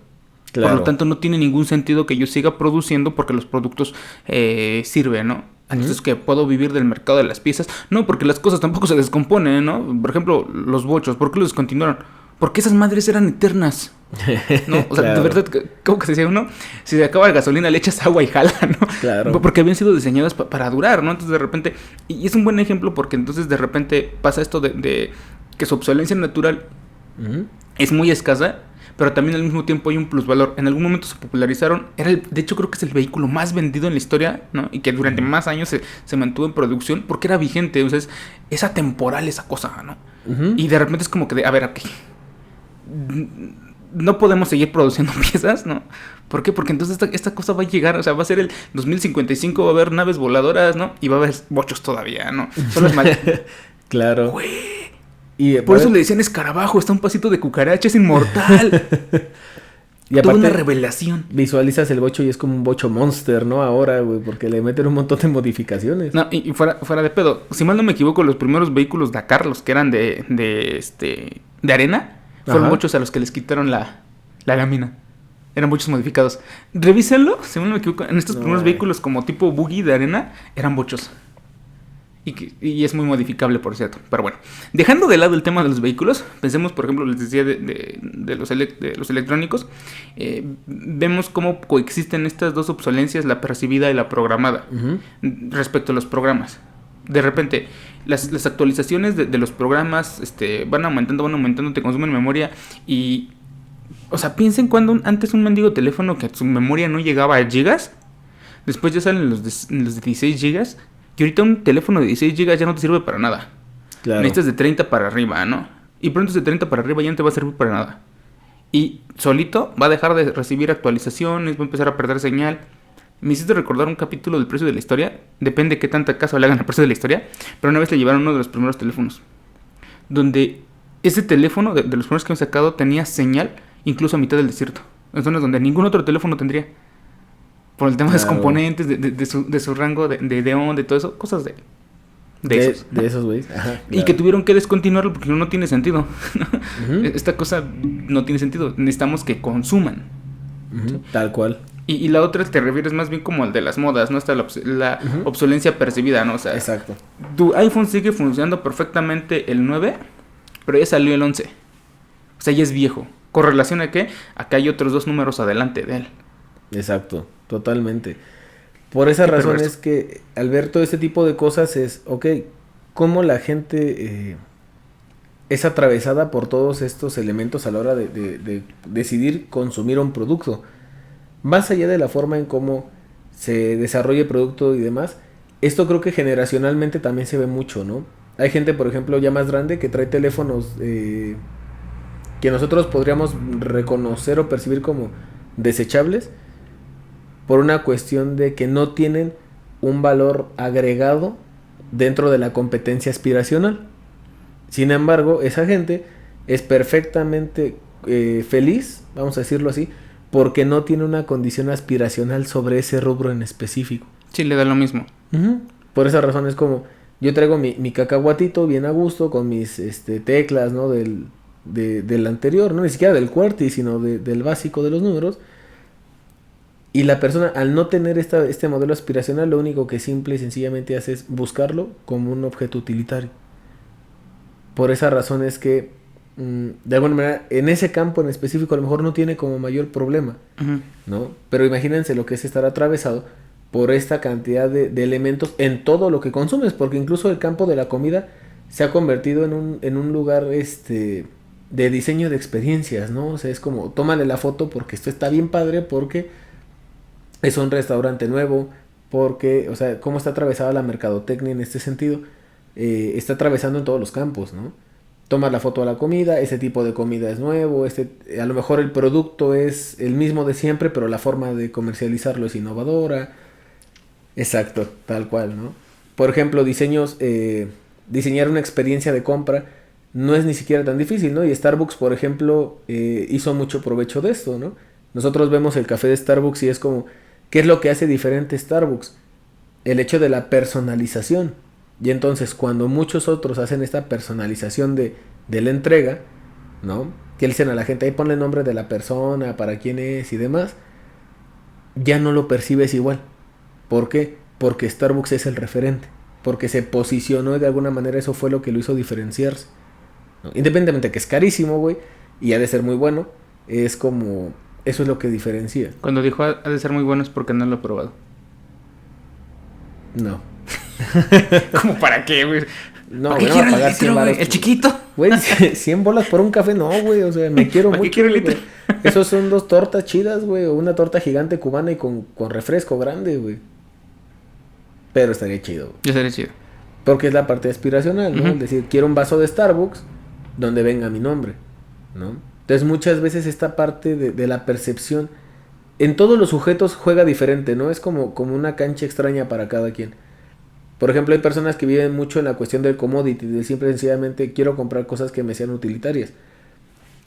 Claro. Por lo tanto, no tiene ningún sentido que yo siga produciendo porque los productos sirven, ¿no? Entonces, ¿que puedo vivir del mercado de las piezas? No, porque las cosas tampoco se descomponen, ¿no? Por ejemplo, los bochos, ¿por qué los descontinuaron? Porque esas madres eran eternas, ¿no? O sea, claro. De verdad, ¿cómo que se decía uno? Si se acaba la gasolina, le echas agua y jala, ¿no? Claro. Porque habían sido diseñadas para durar, ¿no? Entonces, de repente... Y es un buen ejemplo porque entonces, de repente, pasa esto de que su obsolescencia natural es muy escasa, pero también al mismo tiempo hay un plusvalor. En algún momento se popularizaron, de hecho creo que es el vehículo más vendido en la historia, ¿no? Y que durante más años se mantuvo en producción porque era vigente, o sea, es atemporal esa cosa, ¿no? Y de repente es como que, a ver, ok, no podemos seguir produciendo piezas, ¿no? ¿Por qué? Porque entonces esta cosa va a llegar, o sea, va a ser el 2055, va a haber naves voladoras, ¿no? Y va a haber bochos todavía, ¿no? Son las Claro. Güey. Y por eso le decían escarabajo, está un pasito de cucaracha, es inmortal. Y aparte, toda una revelación. Visualizas el bocho y es como un bocho monster, ¿no? Ahora, güey, porque le meten un montón de modificaciones. No, y fuera de pedo. Si mal no me equivoco, los primeros vehículos Dakar, los que eran de arena, fueron bochos a los que les quitaron la lámina. Eran bochos modificados. Revísenlo, si mal no me equivoco, en estos primeros vehículos como tipo buggy de arena, eran bochos. Y es muy modificable, por cierto. Pero bueno, dejando de lado el tema de los vehículos, pensemos, por ejemplo, les decía de los electrónicos. Vemos cómo coexisten estas dos obsolencias, la percibida y la programada, respecto a los programas. De repente, las actualizaciones de los programas van aumentando, te consumen memoria. Y, o sea, piensen cuando antes un mendigo teléfono que su memoria no llegaba a gigas, después ya salen los de 16 gigas. Y ahorita un teléfono de 16 GB ya no te sirve para nada. Claro. Necesitas de 30 para arriba, ¿no? Y pronto de 30 para arriba ya no te va a servir para nada. Y solito va a dejar de recibir actualizaciones, va a empezar a perder señal. Me hiciste recordar un capítulo del precio de la historia. Depende de qué tanta caso le hagan al precio de la historia. Pero una vez le llevaron uno de los primeros teléfonos. donde ese teléfono, de los primeros que han sacado, tenía señal incluso a mitad del desierto. En zonas donde ningún otro teléfono tendría. Por el tema de los componentes, de su rango de onda y todo eso. Cosas de esos. De esos, güey. Y que tuvieron que descontinuarlo porque no tiene sentido. Esta cosa no tiene sentido. Necesitamos que consuman. ¿Sí? Tal cual. Y la otra te refieres más bien como al de las modas, ¿no? Hasta la obsolencia percibida, ¿no? O sea, exacto. Tu iPhone sigue funcionando perfectamente el 9, pero ya salió el 11. O sea, ya es viejo. ¿Con relación a qué? Acá hay otros 2 números adelante de él. Exacto, totalmente. Por esa razón es que al ver todo este tipo de cosas es, ok, cómo la gente es atravesada por todos estos elementos a la hora de decidir consumir un producto. Más allá de la forma en cómo se desarrolla el producto y demás, esto creo que generacionalmente también se ve mucho, ¿no? Hay gente, por ejemplo, ya más grande que trae teléfonos que nosotros podríamos reconocer o percibir como desechables por una cuestión de que no tienen un valor agregado dentro de la competencia aspiracional. Sin embargo, esa gente es perfectamente feliz, vamos a decirlo así, porque no tiene una condición aspiracional sobre ese rubro en específico. Sí, le da lo mismo. Por esa razón es como, yo traigo mi cacahuatito bien a gusto con mis teclas, ¿no? Del anterior, no ni siquiera del QWERTY, sino del básico de los números. Y la persona, al no tener este modelo aspiracional, lo único que simple y sencillamente hace es buscarlo como un objeto utilitario. Por esa razón es que, de alguna manera, en ese campo en específico a lo mejor no tiene como mayor problema, ¿no? Pero imagínense lo que es estar atravesado por esta cantidad de elementos en todo lo que consumes, porque incluso el campo de la comida se ha convertido en un lugar de diseño de experiencias, ¿no? O sea, es como, tómale la foto porque esto está bien padre, porque es un restaurante nuevo, porque, o sea, cómo está atravesada la mercadotecnia en este sentido, está atravesando en todos los campos, ¿no? Tomas la foto de la comida, ese tipo de comida es nuevo, a lo mejor el producto es el mismo de siempre, pero la forma de comercializarlo es innovadora. Exacto, tal cual, ¿no? Por ejemplo, diseñar una experiencia de compra no es ni siquiera tan difícil, ¿no? Y Starbucks, por ejemplo, hizo mucho provecho de esto, ¿no? Nosotros vemos el café de Starbucks y es como, ¿qué es lo que hace diferente Starbucks? El hecho de la personalización. Y entonces, cuando muchos otros hacen esta personalización de la entrega, ¿no? Que le dicen a la gente, ahí ponle el nombre de la persona, para quién es y demás, ya no lo percibes igual. ¿Por qué? Porque Starbucks es el referente. Porque se posicionó de alguna manera, eso fue lo que lo hizo diferenciarse, ¿no? Independientemente de que es carísimo, güey, y ha de ser muy bueno, es como, eso es lo que diferencia. Cuando dijo ha de ser muy bueno es porque no lo he probado. No. ¿Cómo para qué, güey? No, ¿para qué no quiero va a pagar el litro, 100 güey? varos, ¿El chiquito? Güey, 100 bolas por un café, no, güey, o sea, me quiero ¿Para qué mucho. quiero el litro? Esos son 2 tortas chidas, güey, o una torta gigante cubana y con refresco grande, güey. Pero estaría chido, güey. Ya sería chido. Porque es la parte aspiracional, ¿no? Es decir, quiero un vaso de Starbucks donde venga mi nombre, ¿no? Entonces muchas veces esta parte de la percepción en todos los sujetos juega diferente, ¿no? Es como una cancha extraña para cada quien. Por ejemplo, hay personas que viven mucho en la cuestión del commodity, de simple y sencillamente quiero comprar cosas que me sean utilitarias.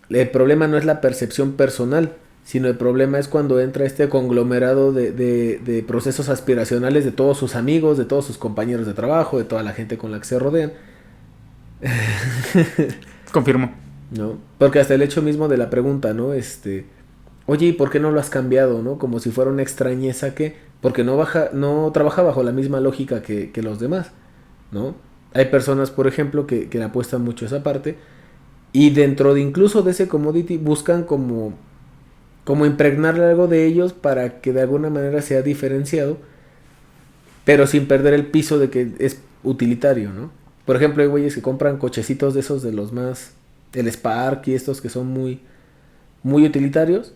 El problema no es la percepción personal, sino el problema es cuando entra este conglomerado de procesos aspiracionales de todos sus amigos, de todos sus compañeros de trabajo, de toda la gente con la que se rodean. Confirmo. ¿No? Porque hasta el hecho mismo de la pregunta, ¿no? Oye, ¿y por qué no lo has cambiado, no? Como si fuera una extrañeza porque no trabaja bajo la misma lógica que los demás, ¿no? Hay personas, por ejemplo, que le apuestan mucho a esa parte y dentro de incluso de ese commodity buscan como impregnarle algo de ellos para que de alguna manera sea diferenciado, pero sin perder el piso de que es utilitario, ¿no? Por ejemplo, hay güeyes que compran cochecitos de esos de los más, el Spark y estos que son muy, muy utilitarios,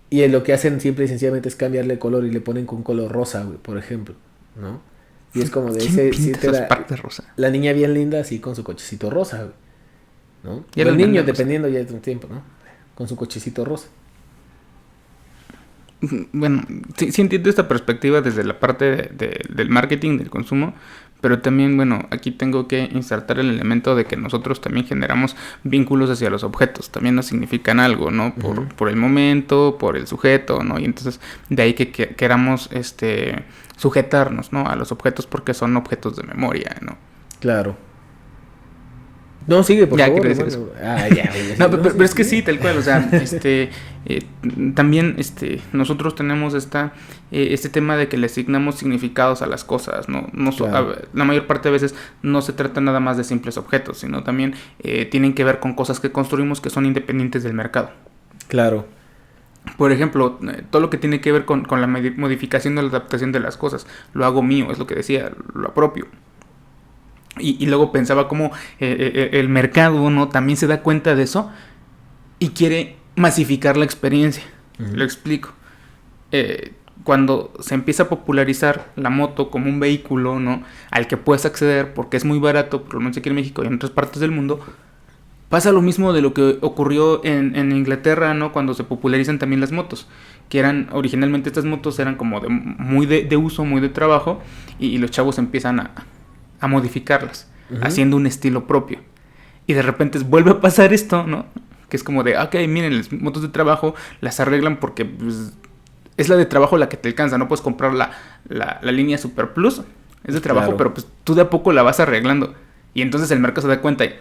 y lo que hacen simple y sencillamente es cambiarle color y le ponen con color rosa, güey, por ejemplo, ¿no? Y es como de la niña bien linda así con su cochecito rosa, güey, ¿no? Y el niño, dependiendo ya de un tiempo, ¿no? Con su cochecito rosa. Bueno, sí entiendo esta perspectiva desde la parte del marketing, del consumo, Pero también, bueno, aquí tengo que insertar el elemento de que nosotros también generamos vínculos hacia los objetos. También nos significan algo, ¿no? Por el momento, por el sujeto, ¿no? Y entonces de ahí que queramos sujetarnos, ¿no? A los objetos porque son objetos de memoria, ¿no? Claro. No, sigue, por favor. Decir eso. No, pero es que sí, tal cual, o sea, también nosotros tenemos este tema de que le asignamos significados a las cosas, ¿no? Claro. La mayor parte de veces no se trata nada más de simples objetos, sino también tienen que ver con cosas que construimos que son independientes del mercado. Claro. Por ejemplo, todo lo que tiene que ver con la modificación o la adaptación de las cosas, lo hago mío, es lo que decía, lo apropio. Y luego pensaba cómo el mercado, ¿no? También se da cuenta de eso y quiere masificar la experiencia. Uh-huh. Lo explico. Cuando se empieza a popularizar la moto como un vehículo, ¿no? Al que puedes acceder porque es muy barato, por lo menos aquí en México y en otras partes del mundo, pasa lo mismo de lo que ocurrió en Inglaterra, ¿no? Cuando se popularizan también las motos. Que eran, originalmente estas motos eran como muy de uso, muy de trabajo, y los chavos empiezan a modificarlas, uh-huh, haciendo un estilo propio. Y de repente vuelve a pasar esto, ¿no? Que es como de, ok, miren, las motos de trabajo las arreglan porque pues, es la de trabajo la que te alcanza. No puedes comprar la línea Super Plus, es de trabajo, claro, pero pues tú de a poco la vas arreglando. Y entonces el mercado se da cuenta y,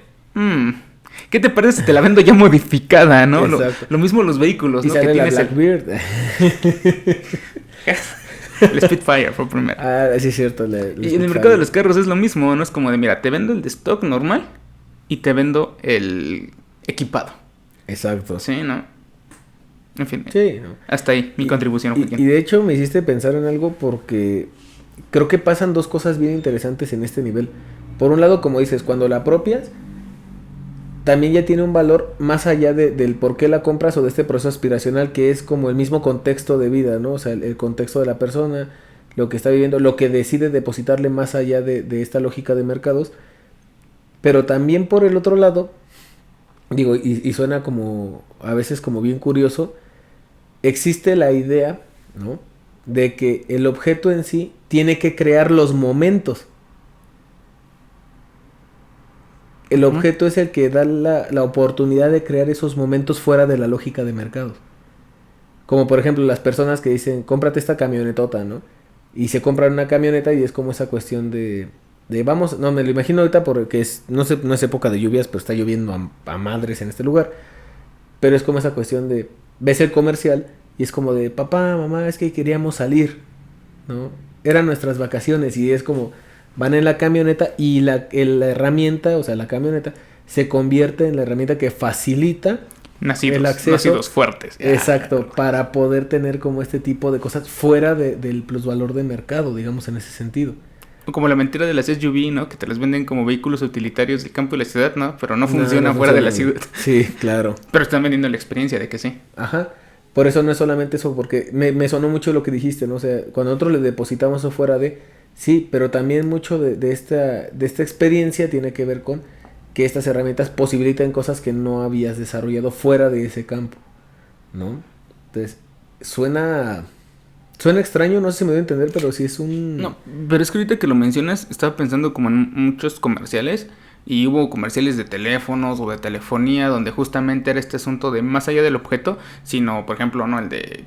¿qué te parece si te la vendo ya modificada, no? Lo mismo los vehículos, y ¿no? Que tienes la Blackbeard. El Spitfire fue primero. Sí es cierto. Y en el mercado de los carros es lo mismo, ¿no? Es como de, mira, te vendo el de stock normal y te vendo el equipado. Exacto. Sí, ¿no? En fin. Sí, ¿no? Hasta ahí mi contribución. Y de hecho me hiciste pensar en algo porque creo que pasan dos cosas bien interesantes en este nivel. Por un lado, como dices, cuando la apropias, también ya tiene un valor más allá del por qué la compras o de este proceso aspiracional que es como el mismo contexto de vida, ¿no? O sea, el contexto de la persona, lo que está viviendo, lo que decide depositarle más allá de esta lógica de mercados. Pero también por el otro lado, digo, y suena como a veces como bien curioso, existe la idea, ¿no? De que el objeto en sí tiene que crear los momentos. El objeto es el que da la oportunidad de crear esos momentos fuera de la lógica de mercados. Como por ejemplo las personas que dicen, cómprate esta camionetota, ¿no? Y se compran una camioneta y es como esa cuestión de vamos, no, me lo imagino ahorita porque no es época de lluvias, pero está lloviendo a madres en este lugar. Pero es como esa cuestión de, ves el comercial y es como de, papá, mamá, es que queríamos salir, ¿no? Eran nuestras vacaciones y es como... Van en la camioneta y la herramienta, o sea, la camioneta, se convierte en la herramienta que facilita el acceso. Nacidos fuertes. Exacto, para poder tener como este tipo de cosas fuera del plusvalor de mercado, digamos, en ese sentido. Como la mentira de las SUV, ¿no? Que te las venden como vehículos utilitarios del campo y la ciudad, ¿no? Pero no funciona fuera de la ciudad. Sí, claro. Pero están vendiendo la experiencia de que sí. Ajá. Por eso no es solamente eso, porque me sonó mucho lo que dijiste, ¿no? O sea, cuando nosotros le depositamos eso fuera de... Sí, pero también mucho de esta experiencia tiene que ver con que estas herramientas posibilitan cosas que no habías desarrollado fuera de ese campo, ¿no? Entonces, suena extraño, no sé si me voy a entender, pero sí es un... No, pero es que ahorita que lo mencionas, estaba pensando como en muchos comerciales, y hubo comerciales de teléfonos o de telefonía, donde justamente era este asunto de más allá del objeto, sino, por ejemplo, ¿no? El de...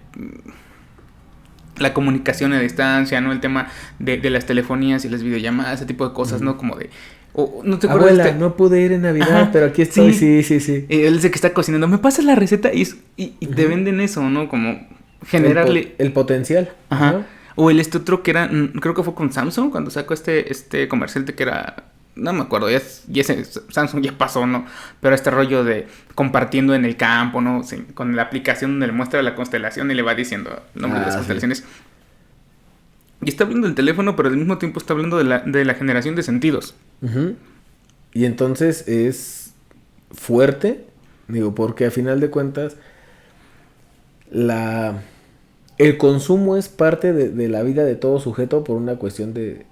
la comunicación a distancia, ¿no? El tema de las telefonías y las videollamadas, ese tipo de cosas, ¿no? Como de... ¿no te acuerdas? Abuela, no pude ir en Navidad, ajá, pero aquí estoy. Sí. Él dice que está cocinando. ¿Me pasas la receta? Y te venden eso, ¿no? Como generarle... El potencial. Ajá. Uh-huh. O el otro que era... Creo que fue con Samsung cuando sacó este comercial de que era... No me acuerdo, ya ese Samsung ya pasó, ¿no? Pero este rollo de compartiendo en el campo, ¿no? Sí, con la aplicación donde le muestra la constelación y le va diciendo el nombre de las constelaciones. Sí. Y está hablando del teléfono, pero al mismo tiempo está hablando de la generación de sentidos. Uh-huh. Y entonces es fuerte, digo, porque a final de cuentas el consumo es parte de la vida de todo sujeto por una cuestión de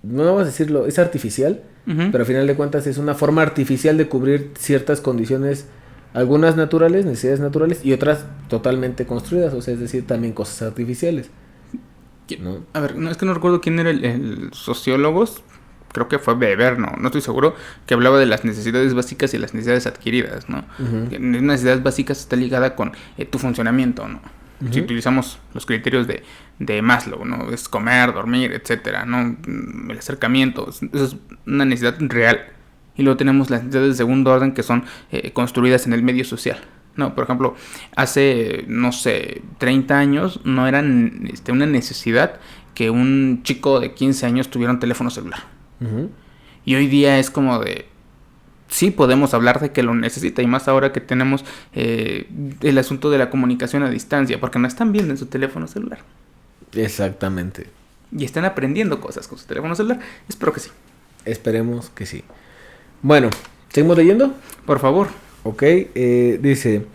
no vamos a decirlo, es artificial, uh-huh, pero a final de cuentas es una forma artificial de cubrir ciertas condiciones, algunas naturales, necesidades naturales, y otras totalmente construidas, o sea, es decir, también cosas artificiales. ¿no? A ver, no, es que no recuerdo quién era el sociólogo. Creo que fue Weber, no estoy seguro, que hablaba de las necesidades básicas y las necesidades adquiridas, ¿no? Que las necesidades básicas está ligada con tu funcionamiento, ¿no? Si utilizamos los criterios de Maslow, ¿no? Es comer, dormir, etcétera, ¿no? El acercamiento, eso es una necesidad real. Y luego tenemos las necesidades de segundo orden que son construidas en el medio social. No, por ejemplo, hace, no sé, 30 años no era una necesidad que un chico de 15 años tuviera un teléfono celular. Y hoy día es como de... Sí podemos hablar de que lo necesita, y más ahora que tenemos el asunto de la comunicación a distancia, porque no están viendo en su teléfono celular. Exactamente. Y están aprendiendo cosas con su teléfono celular. Espero que sí. Esperemos que sí. Bueno, ¿seguimos leyendo? Por favor. Ok, dice...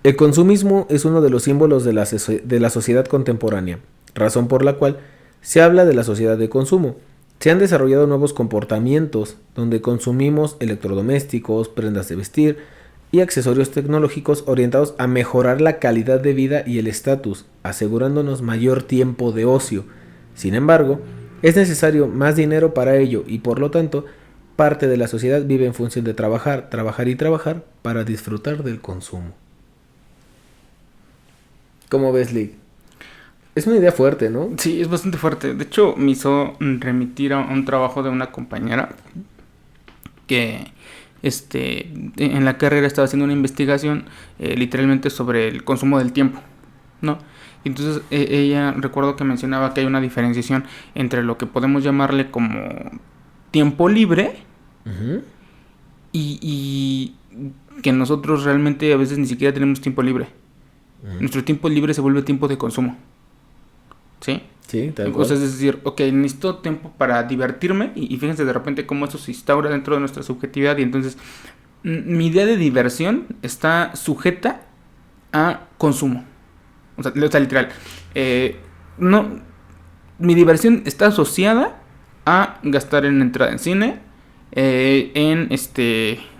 El consumismo es uno de los símbolos de la sociedad contemporánea, razón por la cual se habla de la sociedad de consumo. Se han desarrollado nuevos comportamientos donde consumimos electrodomésticos, prendas de vestir y accesorios tecnológicos orientados a mejorar la calidad de vida y el estatus, asegurándonos mayor tiempo de ocio. Sin embargo, es necesario más dinero para ello y por lo tanto, parte de la sociedad vive en función de trabajar, trabajar y trabajar para disfrutar del consumo. ¿Cómo ves, Lee? Es una idea fuerte, ¿no? Sí, es bastante fuerte. De hecho, me hizo remitir a un trabajo de una compañera que en la carrera estaba haciendo una investigación literalmente sobre el consumo del tiempo, ¿no? Y entonces ella, recuerdo que mencionaba que hay una diferenciación entre lo que podemos llamarle como tiempo libre y que nosotros realmente a veces ni siquiera tenemos tiempo libre. Nuestro tiempo libre se vuelve tiempo de consumo. ¿Sí? Sí, tal cual. O sea, es decir, ok, necesito tiempo para divertirme y fíjense de repente cómo eso se instaura dentro de nuestra subjetividad y entonces mi idea de diversión está sujeta a consumo. O sea literal. No, mi diversión está asociada a gastar en entrada en cine,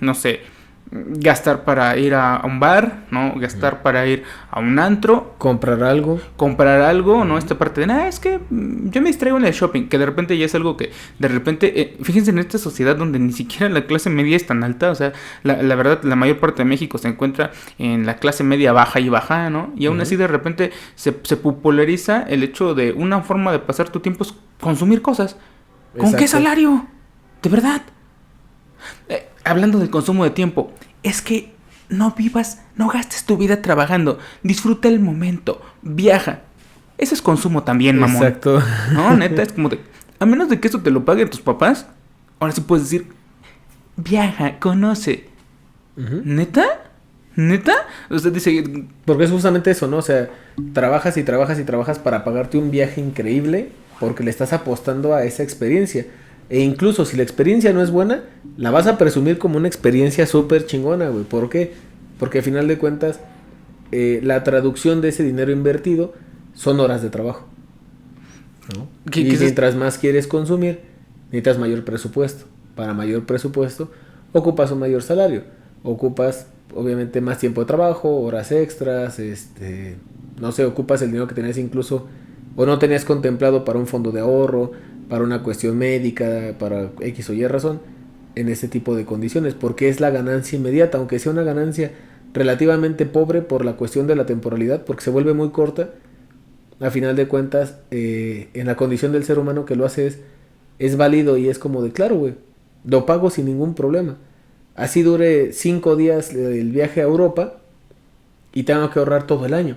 no sé, gastar para ir a un bar, ¿no? Gastar para ir a un antro. Comprar algo, ¿no? Esta parte de, es que yo me distraigo en el shopping, que de repente ya es algo que, de repente, fíjense en esta sociedad donde ni siquiera la clase media es tan alta, o sea, la verdad, la mayor parte de México se encuentra en la clase media baja y baja, ¿no? Y aún así de repente se populariza el hecho de una forma de pasar tu tiempo es consumir cosas. ¿Con Exacto. qué salario? ¿De verdad? Hablando del consumo de tiempo, es que no gastes tu vida trabajando, disfruta el momento, viaja. Eso es consumo también, mamón. Exacto. No, neta, es como de, a menos de que eso te lo paguen tus papás, ahora sí puedes decir, viaja, conoce. ¿Neta? O sea, dice... Porque es justamente eso, ¿no? O sea, trabajas y trabajas y trabajas para pagarte un viaje increíble porque le estás apostando a esa experiencia. E incluso si la experiencia no es buena, la vas a presumir como una experiencia súper chingona, güey. ¿Por qué? Porque al final de cuentas, la traducción de ese dinero invertido son horas de trabajo, ¿no? Y mientras más quieres consumir, necesitas mayor presupuesto. Para mayor presupuesto, ocupas un mayor salario. Ocupas, obviamente, más tiempo de trabajo, horas extras, no sé, ocupas el dinero que tenías incluso, o no tenías contemplado para un fondo de ahorro, para una cuestión médica, para X o Y razón, en ese tipo de condiciones, porque es la ganancia inmediata, aunque sea una ganancia relativamente pobre por la cuestión de la temporalidad, porque se vuelve muy corta, a final de cuentas, en la condición del ser humano que lo hace es válido y es como de, claro, güey, lo pago sin ningún problema. Así dure 5 días el viaje a Europa y tengo que ahorrar todo el año.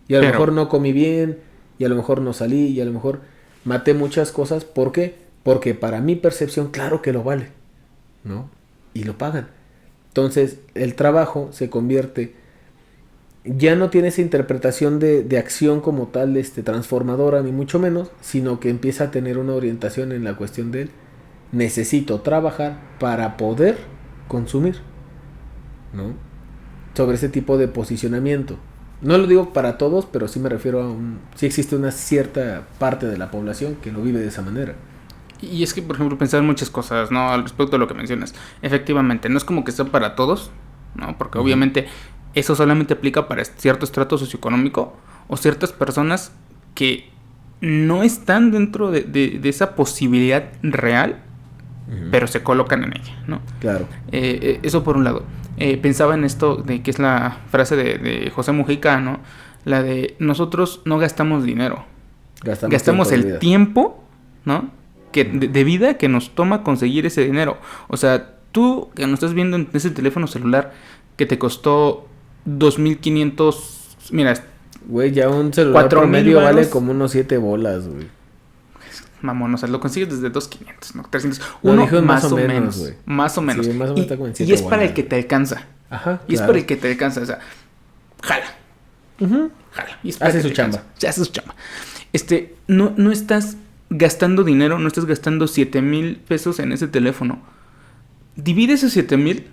Y a lo mejor no comí bien, y a lo mejor no salí, y a lo mejor maté muchas cosas. ¿Por qué? Porque para mi percepción, claro que lo vale, ¿no? Y lo pagan. Entonces, el trabajo se convierte... Ya no tiene esa interpretación de acción como tal, transformadora, ni mucho menos, sino que empieza a tener una orientación en la cuestión de necesito trabajar para poder consumir, ¿no? Sobre ese tipo de posicionamiento. No lo digo para todos, pero sí me refiero a sí existe una cierta parte de la población que lo vive de esa manera. Y es que, por ejemplo, pensar en muchas cosas, ¿no? Al respecto de lo que mencionas. Efectivamente, no es como que sea para todos, ¿no? Porque obviamente eso solamente aplica para cierto estrato socioeconómico o ciertas personas que no están dentro de esa posibilidad real, pero se colocan en ella, ¿no? Claro. Eso por un lado. Pensaba en esto de que es la frase de José Mujica, ¿no? La de nosotros no gastamos dinero, gastamos el tiempo, ¿no? De vida que nos toma conseguir ese dinero. O sea, tú que nos estás viendo en ese teléfono celular que te costó 2,500, mira, güey, ya un celular promedio vale como unos 7 bolas, güey. Mamón, o sea, lo consigues desde 2,500, ¿no? 300. Uno más o menos, güey. Más o menos. Sí, más o menos está como en 7 y es bolas, para el que te alcanza. Ajá. Y es para el que te alcanza, o sea, jala. Jala. Y es para hace el que su te chamba. alcanza. Se hace su chamba. No estás gastando dinero, no estás gastando 7,000 pesos en ese teléfono. Divide esos 7,000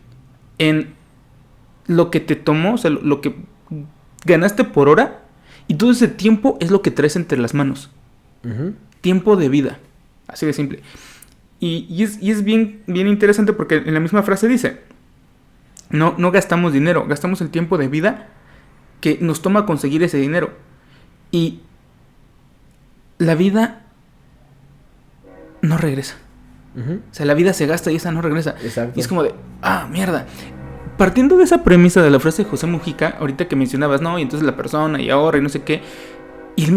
en lo que te tomó, o sea, lo que ganaste por hora, y todo ese tiempo es lo que traes entre las manos. Tiempo de vida, así de simple. Y es bien interesante porque en la misma frase dice, no gastamos dinero, gastamos el tiempo de vida que nos toma conseguir ese dinero. Y la vida no regresa. O sea, la vida se gasta y esa no regresa. Exacto. Y es como de, mierda. Partiendo de esa premisa de la frase de José Mujica, ahorita que mencionabas, no, y entonces la persona y ahorra y no sé qué.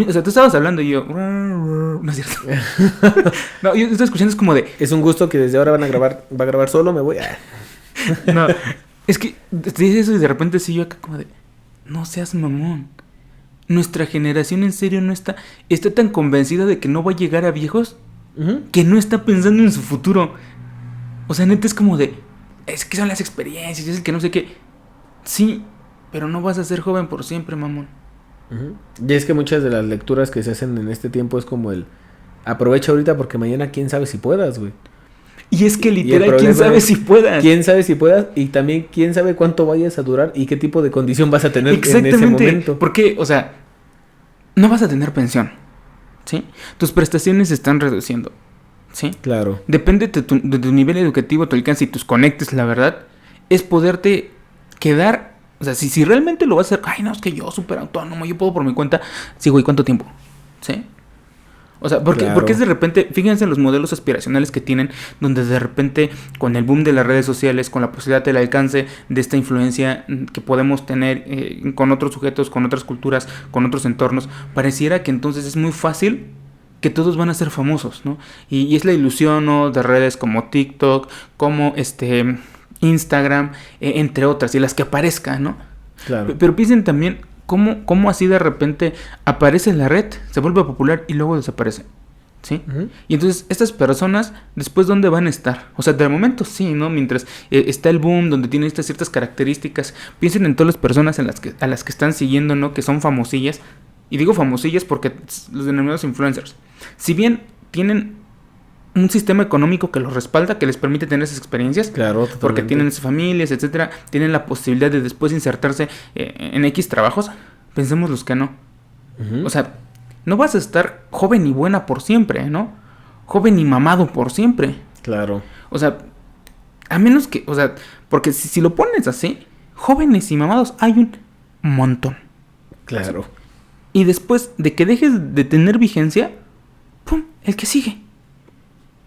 O sea, tú estabas hablando y yo, no es cierto. No, yo estoy escuchando, es como de, es un gusto que desde ahora va a grabar solo, me voy. No, es que dices eso y de repente sí yo acá como de, no seas mamón. Nuestra generación en serio no está tan convencida de que no va a llegar a viejos que no está pensando en su futuro. O sea, neta es como de, es que son las experiencias, es que no sé qué. Sí, pero no vas a ser joven por siempre, mamón. Y es que muchas de las lecturas que se hacen en este tiempo es como el aprovecha ahorita porque mañana quién sabe si puedas, güey. Y es que literal, quién sabe si puedas. Quién sabe si puedas y también quién sabe cuánto vayas a durar y qué tipo de condición vas a tener en ese momento. Porque, o sea, no vas a tener pensión, ¿sí? Tus prestaciones se están reduciendo, ¿sí? Claro. Depende de tu nivel educativo, tu alcance y tus conectes, la verdad, es poderte quedar. O sea, si realmente lo vas a hacer, ay, no, es que yo súper autónomo, yo puedo por mi cuenta. Sí, güey, ¿cuánto tiempo? ¿Sí? O sea, porque es de repente, fíjense en los modelos aspiracionales que tienen, donde de repente, con el boom de las redes sociales, con la posibilidad del alcance de esta influencia que podemos tener con otros sujetos, con otras culturas, con otros entornos, pareciera que entonces es muy fácil que todos van a ser famosos, ¿no? Y es la ilusión, ¿no?, de redes como TikTok, como Instagram, entre otras, y las que aparezcan, ¿no? Claro. Pero piensen también cómo así de repente aparece en la red, se vuelve popular y luego desaparece, ¿sí? Y entonces estas personas, ¿después dónde van a estar? O sea, de momento sí, ¿no? Mientras está el boom, donde tienen estas ciertas características, piensen en todas las personas a las que están siguiendo, ¿no? Que son famosillas, y digo famosillas porque los denominados influencers, si bien tienen un sistema económico que los respalda, que les permite tener esas experiencias, claro, totalmente, porque tienen sus familias, etcétera, tienen la posibilidad de después insertarse en X trabajos, pensemos los que no. O sea, no vas a estar joven y buena por siempre, ¿no? Joven y mamado por siempre. Claro. O sea, a menos que, o sea, porque si lo pones así, jóvenes y mamados hay un montón. Claro. ¿Sí? Y después de que dejes de tener vigencia, ¡pum!, el que sigue.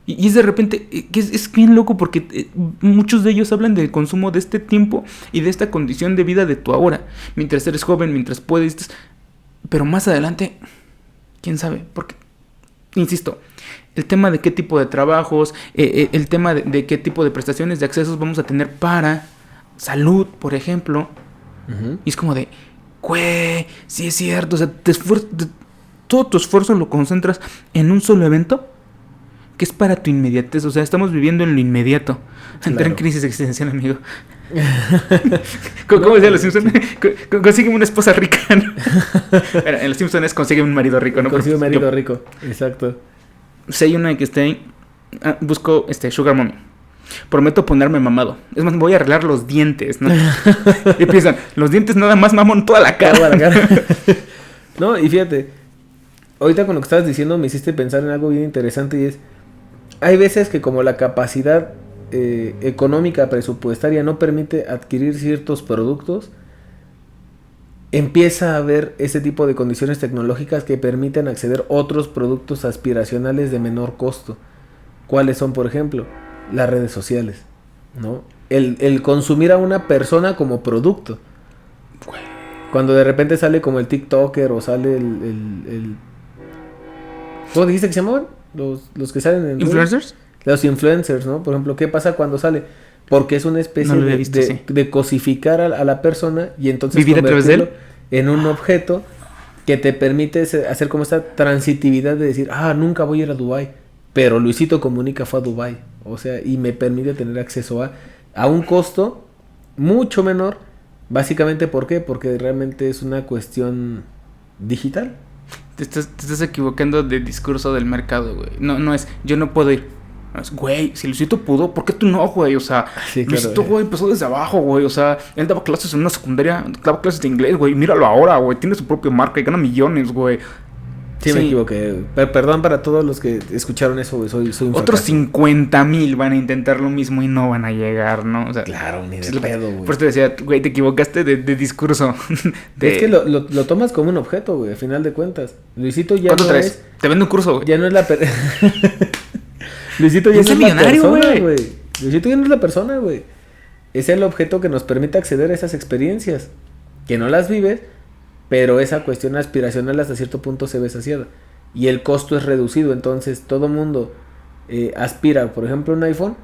Y es de repente, que es bien loco porque muchos de ellos hablan del consumo de este tiempo y de esta condición de vida de tu ahora. Mientras eres joven, mientras puedes. Pero más adelante, quién sabe. Porque, insisto, el tema de qué tipo de trabajos, el tema de qué tipo de prestaciones de accesos vamos a tener para salud, por ejemplo. Y es como de, güey, sí es cierto. O sea, todo tu esfuerzo lo concentras en un solo evento que es para tu inmediatez. O sea, estamos viviendo en lo inmediato. Entré en crisis existencial, amigo. ¿Cómo decían los Simpsons? Consigue una esposa rica, ¿no? Bueno, en los Simpsons consigue un marido rico, ¿no? Consigue un marido rico, exacto. Si hay una que esté ahí, busco Sugar Mommy. Prometo ponerme mamado. Es más, voy a arreglar los dientes, ¿no? Y piensan, los dientes nada más mamón toda la cara. No, y fíjate, ahorita con lo que estabas diciendo me hiciste pensar en algo bien interesante y es, hay veces que como la capacidad económica presupuestaria no permite adquirir ciertos productos, empieza a haber ese tipo de condiciones tecnológicas que permiten acceder a otros productos aspiracionales de menor costo. ¿Cuáles son, por ejemplo? Las redes sociales, ¿no? El consumir a una persona como producto. Cuando de repente sale como el TikToker o sale ¿cómo dijiste que se llamaban? Los que salen en... ¿Influencers? Los influencers, ¿no? Por ejemplo, ¿qué pasa cuando sale? Porque es una especie No lo había visto, sí. de cosificar a la persona y entonces ¿vivir a través de él? en un objeto que te permite hacer como esta transitividad de decir, nunca voy a ir a Dubái, pero Luisito Comunica fue a Dubái, o sea, y me permite tener acceso a un costo mucho menor, básicamente, ¿por qué? Porque realmente es una cuestión digital. Te estás equivocando de discurso del mercado, güey. No es, yo no puedo ir. No es, güey, si Luisito pudo, ¿por qué tú no, güey? O sea, Sí, claro, Luisito, güey, empezó desde abajo, güey. O sea, él daba clases en una secundaria, daba clases de inglés, güey. Míralo ahora, güey. Tiene su propia marca y gana millones, güey. Sí, me equivoqué. Perdón para todos los que escucharon eso, güey. Soy un Otros fracaso. 50,000 van a intentar lo mismo y no van a llegar, ¿no? O sea, Claro, ni de es lo que- pedo, güey. Por eso te decía, güey, te equivocaste de discurso. Es que lo tomas como un objeto, güey, al final de cuentas. Luisito ya ¿Cuánto no traes? es... Te vendo un curso, güey. Ya no es la Luisito ya Es no es el la millonario, persona, güey. güey. Luisito ya no es la persona, güey. Es el objeto que nos permite acceder a esas experiencias. Que no las vives, pero esa cuestión aspiracional hasta cierto punto se ve saciada. Y el costo es reducido, entonces todo mundo aspira, por ejemplo, a un iPhone,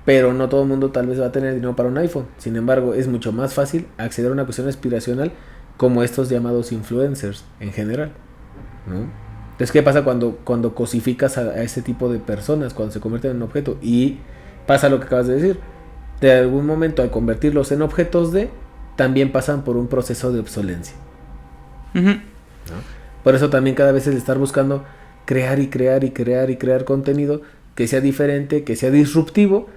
pero no todo el mundo tal vez va a tener dinero para un iPhone. Sin embargo, es mucho más fácil acceder a una cuestión aspiracional como estos llamados influencers en general, ¿no? Entonces, ¿qué pasa cuando cosificas a ese tipo de personas, cuando se convierten en objeto? Y pasa lo que acabas de decir. De algún momento, al convertirlos en objetos también pasan por un proceso de obsolencia. Ujú. ¿No? Por eso también cada vez es estar buscando crear y crear y crear y crear contenido que sea diferente, que sea disruptivo,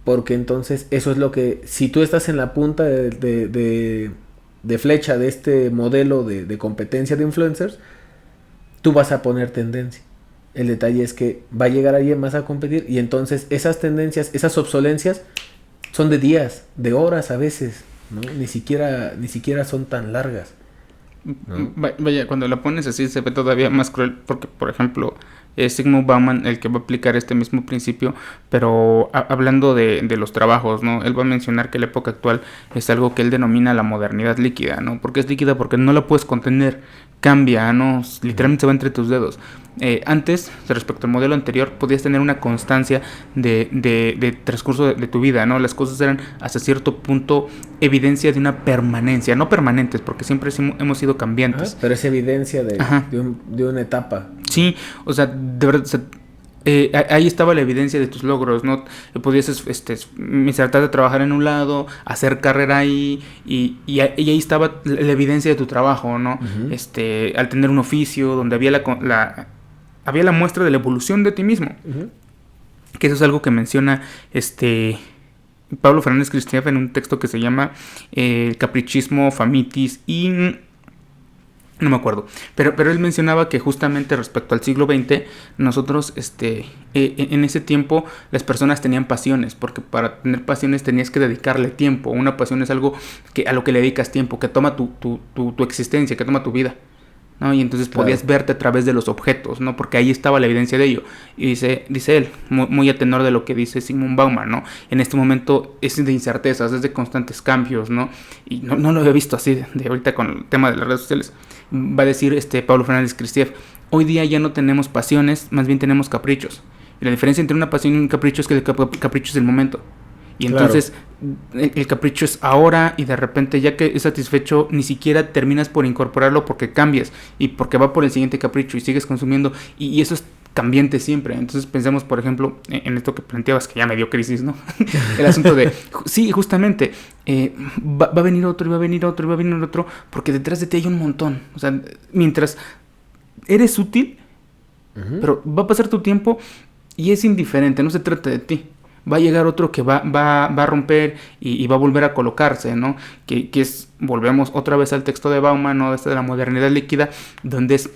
porque entonces eso es lo que, si tú estás en la punta de flecha de este modelo de competencia de influencers, tú vas a poner tendencia. El detalle es que va a llegar alguien más a competir y entonces esas tendencias, esas obsolencias son de días, de horas a veces, ¿no? Ni siquiera son tan largas, ¿no? Vaya, cuando la pones así se ve todavía más cruel porque, por ejemplo, es Zygmunt Bauman el que va a aplicar este mismo principio, pero hablando de los trabajos, ¿no? Él va a mencionar que la época actual es algo que él denomina la modernidad líquida, ¿no? ¿Por qué es líquida? Porque no la puedes contener, cambia, ¿no? Literalmente se va entre tus dedos. Antes, respecto al modelo anterior, podías tener una constancia de transcurso de tu vida, ¿no? Las cosas eran hasta cierto punto evidencia de una permanencia, no permanentes, porque siempre hemos sido cambiantes. Pero es evidencia de una etapa. Sí, o sea, de verdad, o sea, ahí estaba la evidencia de tus logros, ¿no? Podías insertarte a trabajar en un lado, hacer carrera ahí, y ahí estaba la evidencia de tu trabajo, ¿no? Uh-huh. Al tener un oficio donde había había la muestra de la evolución de ti mismo. Uh-huh. Que eso es algo que menciona Pablo Fernández Cristiaf en un texto que se llama Caprichismo, Famitis y... no me acuerdo, pero él mencionaba que justamente respecto al siglo XX, nosotros en ese tiempo las personas tenían pasiones, porque para tener pasiones tenías que dedicarle tiempo. Una pasión es algo a lo que le dedicas tiempo, que toma tu existencia, que toma tu vida, ¿no? Y entonces podías verte a través de los objetos, ¿no? Porque ahí estaba la evidencia de ello. Y dice él, muy a tenor de lo que dice Zygmunt Bauman, ¿no? En este momento es de incertezas, es de constantes cambios, ¿no? Y no lo había visto así de ahorita con el tema de las redes sociales. Va a decir Pablo Fernández Cristiaf, hoy día ya no tenemos pasiones, más bien tenemos caprichos. Y la diferencia entre una pasión y un capricho es que el capricho es el momento. Y entonces el capricho es ahora, y de repente ya que es satisfecho ni siquiera terminas por incorporarlo porque cambias y porque va por el siguiente capricho y sigues consumiendo, y eso es cambiante siempre. Entonces pensemos, por ejemplo, en esto que planteabas, que ya me dio crisis, ¿no? El asunto de, sí, justamente, va a venir otro, y va a venir otro, y va a venir otro, porque detrás de ti hay un montón. O sea, mientras eres útil, uh-huh, pero va a pasar tu tiempo y es indiferente, no se trata de ti. Va a llegar otro que va a romper y va a volver a colocarse, ¿no? Que es, volvemos otra vez al texto de Bauman, ¿no? De la modernidad líquida, donde es,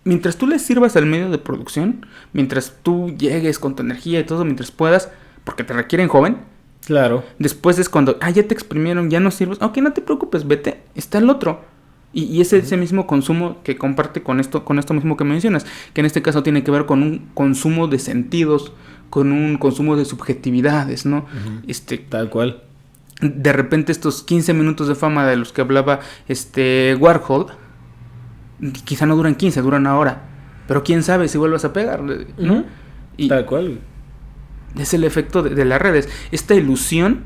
mientras tú le sirvas al medio de producción, mientras tú llegues con tu energía y todo, mientras puedas, porque te requieren joven, Claro. Después es cuando, ya te exprimieron, ya no sirves. Ok, no te preocupes, vete, está el otro. Y es ese mismo consumo que comparte con esto mismo que mencionas, que en este caso tiene que ver con un consumo de sentidos, con un consumo de subjetividades, ¿no? Tal cual. De repente estos 15 minutos de fama de los que hablaba Warhol, quizá no duran 15, duran una hora. Pero quién sabe si vuelvas a pegar, ¿no? Y tal cual. es el efecto de las redes. Esta ilusión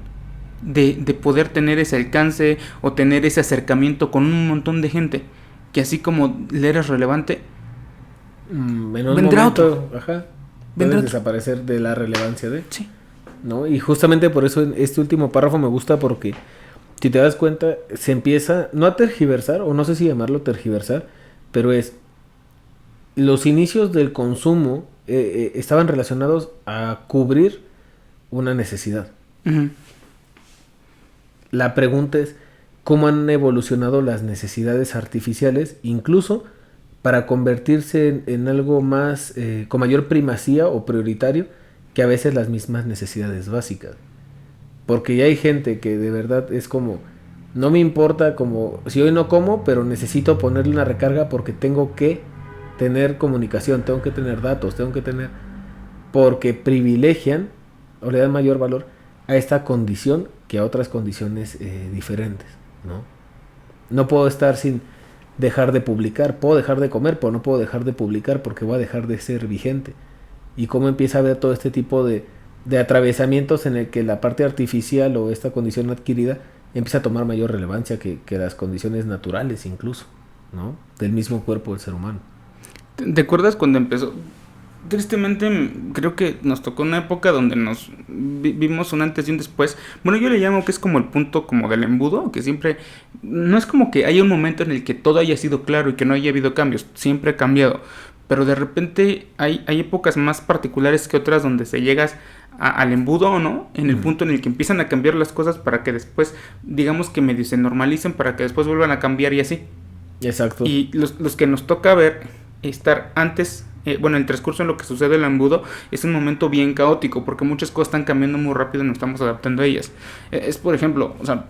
de poder tener ese alcance o tener ese acercamiento con un montón de gente, que así como le eres relevante, vendrá otro. Ajá. Puedes desaparecer de la relevancia de. Sí. ¿No? Y justamente por eso este último párrafo me gusta, porque si te das cuenta, se empieza no a tergiversar, o no sé si llamarlo tergiversar, pero es los inicios del consumo estaban relacionados a cubrir una necesidad. Uh-huh. La pregunta es cómo han evolucionado las necesidades artificiales, incluso para convertirse en algo más con mayor primacía o prioritario que a veces las mismas necesidades básicas. Porque ya hay gente que de verdad es como, no me importa, como si hoy no como, pero necesito ponerle una recarga porque tengo que tener comunicación, tengo que tener datos, porque privilegian o le dan mayor valor a esta condición que a otras condiciones diferentes, ¿no? No puedo estar sin dejar de publicar, puedo dejar de comer, pero no puedo dejar de publicar porque voy a dejar de ser vigente. Y cómo empieza a haber todo este tipo de atravesamientos en el que la parte artificial o esta condición adquirida empieza a tomar mayor relevancia que las condiciones naturales incluso, ¿no? Del mismo cuerpo del ser humano. ¿Te acuerdas cuando empezó? Tristemente creo que nos tocó una época donde nos vimos un antes y un después. Bueno, yo le llamo que es como el punto como del embudo, que siempre no es como que haya un momento en el que todo haya sido claro y que no haya habido cambios, siempre ha cambiado, pero de repente hay épocas más particulares que otras donde se llegas al embudo, ¿no? En el punto en el que empiezan a cambiar las cosas para que después, digamos que medio se normalicen, para que después vuelvan a cambiar y así. Exacto. Y los que nos toca ver, estar antes, bueno, el transcurso en lo que sucede en el embudo es un momento bien caótico, porque muchas cosas están cambiando muy rápido y nos estamos adaptando a ellas. Es por ejemplo, o sea,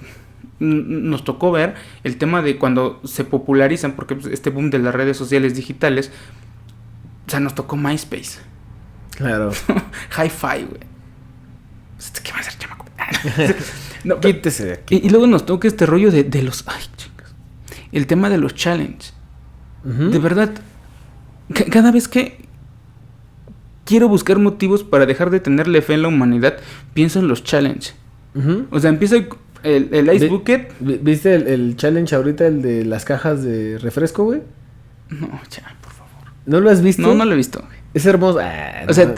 nos tocó ver el tema de cuando se popularizan, porque este boom de las redes sociales digitales, o sea, nos tocó MySpace. Claro. Hi-Fi, güey. ¿Qué va a hacer, chamaco? No, quítese de aquí. Y luego nos toca este rollo de los... Ay, chicas. El tema de los challenge. Uh-huh. De verdad, cada vez que quiero buscar motivos para dejar de tenerle fe en la humanidad, pienso en los challenge. Uh-huh. O sea, empieza el Ice Bucket. ¿Viste el challenge ahorita, el de las cajas de refresco, güey? No, ya, por favor. ¿No lo has visto? No lo he visto. Es hermoso. O sea,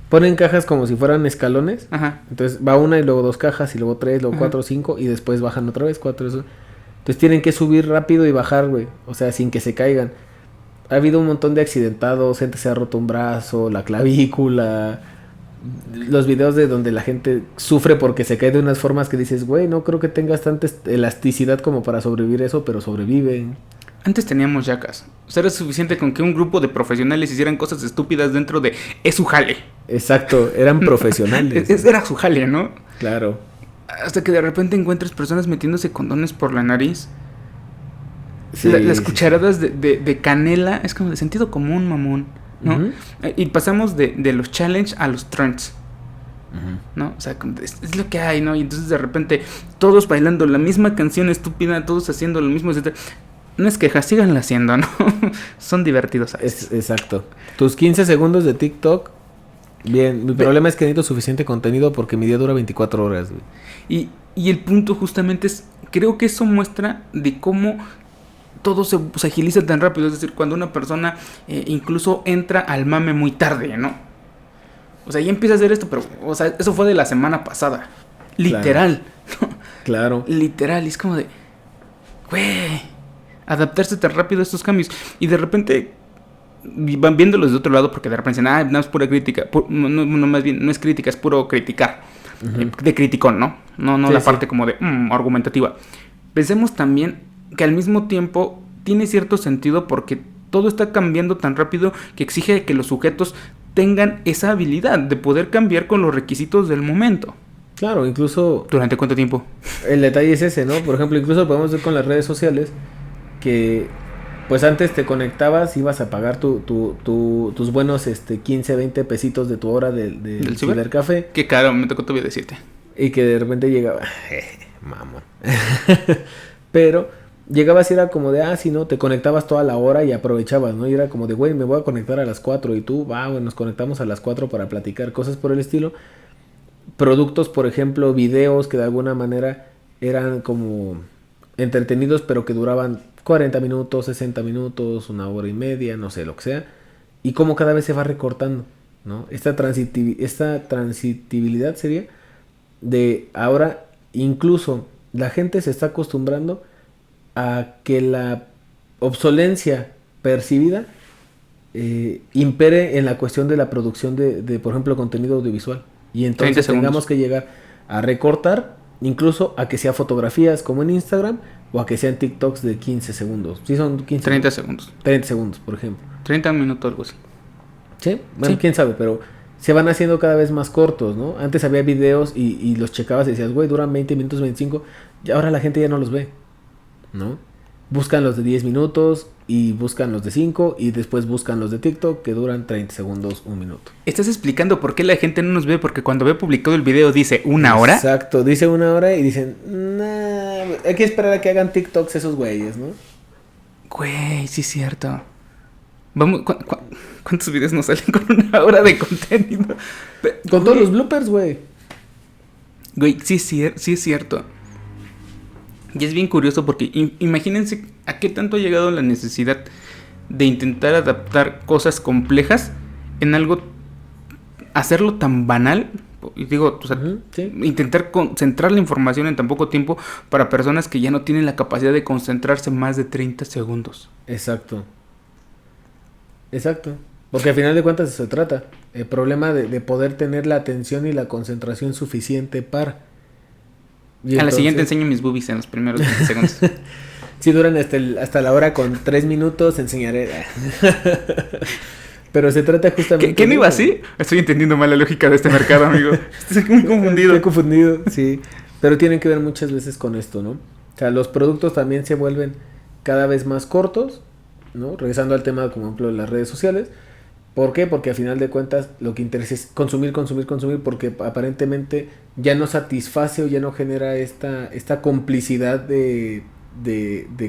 ponen cajas como si fueran escalones. Ajá. Entonces va una y luego dos cajas y luego tres, luego cuatro, cinco y después bajan otra vez, cuatro, eso. Entonces tienen que subir rápido y bajar, güey. O sea, sin que se caigan. Ha habido un montón de accidentados, gente se ha roto un brazo, la clavícula. Los videos de donde la gente sufre porque se cae de unas formas que dices, güey, no creo que tengas tanta elasticidad como para sobrevivir eso, pero sobreviven. Antes teníamos yacas. O sea, era suficiente con que un grupo de profesionales hicieran cosas estúpidas dentro de... Es su jale. Exacto, eran profesionales. Era su jale, ¿no? Claro. Hasta que de repente encuentras personas metiéndose condones por la nariz. Sí, las cucharadas de canela es como de sentido común, mamón, ¿no? Uh-huh. Y pasamos de los challenge a los trends. Uh-huh. ¿No? O sea, es lo que hay, ¿no? Y entonces de repente todos bailando la misma canción estúpida, todos haciendo lo mismo, etc. No es queja, síganla haciendo, ¿no? Son divertidos. Exacto. Tus 15 segundos de TikTok, bien. Mi problema es que necesito suficiente contenido porque mi día dura 24 horas, güey. Y el punto justamente es, creo que eso muestra de cómo todo se agiliza tan rápido. Es decir, cuando una persona incluso entra al mame muy tarde, ¿no? O sea, ya empieza a hacer esto, pero, o sea, eso fue de la semana pasada. Literal. Claro. Literal. Y es como de, güey, adaptarse tan rápido a estos cambios. Y de repente van viéndolos de otro lado porque de repente dicen, no es pura crítica. No, más bien, no es crítica, es puro criticar. Uh-huh. De criticón, ¿no? No sí, la parte como de argumentativa. Pensemos también que al mismo tiempo tiene cierto sentido porque todo está cambiando tan rápido que exige que los sujetos tengan esa habilidad de poder cambiar con los requisitos del momento. Claro, incluso ¿Durante cuánto tiempo? el detalle es ese, ¿no? Por ejemplo, incluso podemos ver con las redes sociales que pues antes te conectabas, ibas a pagar tus buenos 15, 20 pesitos de tu hora del cibercafé. Qué caro, me tocó todavía decirte. Y que de repente llegaba, mamón. Pero llegabas y era como de, si no, te conectabas toda la hora y aprovechabas, ¿no? Y era como de, güey, me voy a conectar a las 4 y tú, bueno, nos conectamos a las 4 para platicar, cosas por el estilo. Productos, por ejemplo, videos que de alguna manera eran como entretenidos, pero que duraban 40 minutos, 60 minutos, una hora y media, no sé, lo que sea. Y cómo cada vez se va recortando, ¿no? Esta transitibilidad sería de ahora, incluso la gente se está acostumbrando a que la obsolencia percibida impere en la cuestión de la producción de, por ejemplo, contenido audiovisual. Y entonces tengamos que llegar a recortar, incluso a que sea fotografías como en Instagram o a que sean TikToks de 15 segundos. Sí, son 15 30 segundos. 30 segundos, por ejemplo. 30 minutos, algo así. Sí, bueno, sí. Quién sabe, pero se van haciendo cada vez más cortos, ¿no? Antes había videos y los checabas y decías, güey, duran 20 minutos, 25. Y ahora la gente ya no los ve, ¿no? Buscan los de 10 minutos y buscan los de 5 y después buscan los de TikTok que duran 30 segundos, 1 minuto. ¿Estás explicando por qué la gente no nos ve? Porque cuando ve publicado el video dice 1 hora. Exacto, dice 1 hora y dicen, nah, hay que esperar a que hagan TikToks esos güeyes, ¿no? Güey, sí es cierto. Vamos, ¿cuántos videos nos salen con 1 hora de contenido? Con todos los bloopers, güey. Güey, sí es cierto. Y es bien curioso porque imagínense a qué tanto ha llegado la necesidad de intentar adaptar cosas complejas en algo, hacerlo tan banal. Y digo, o sea, sí. Intentar concentrar la información en tan poco tiempo para personas que ya no tienen la capacidad de concentrarse más de 30 segundos. Exacto. Porque al final de cuentas eso se trata. El problema de poder tener la atención y la concentración suficiente para... Y a la siguiente enseño mis boobies en los primeros 20 segundos. Si duran hasta la hora con 3 minutos, enseñaré. Pero se trata justamente... ¿Qué no iba así? Estoy entendiendo mal la lógica de este mercado, amigo. Estoy muy confundido. Estoy confundido, sí. Pero tienen que ver muchas veces con esto, ¿no? O sea, los productos también se vuelven cada vez más cortos, ¿no? Regresando al tema, como ejemplo, de las redes sociales. ¿Por qué? Porque a final de cuentas lo que interesa es consumir, porque aparentemente ya no satisface o ya no genera esta complicidad de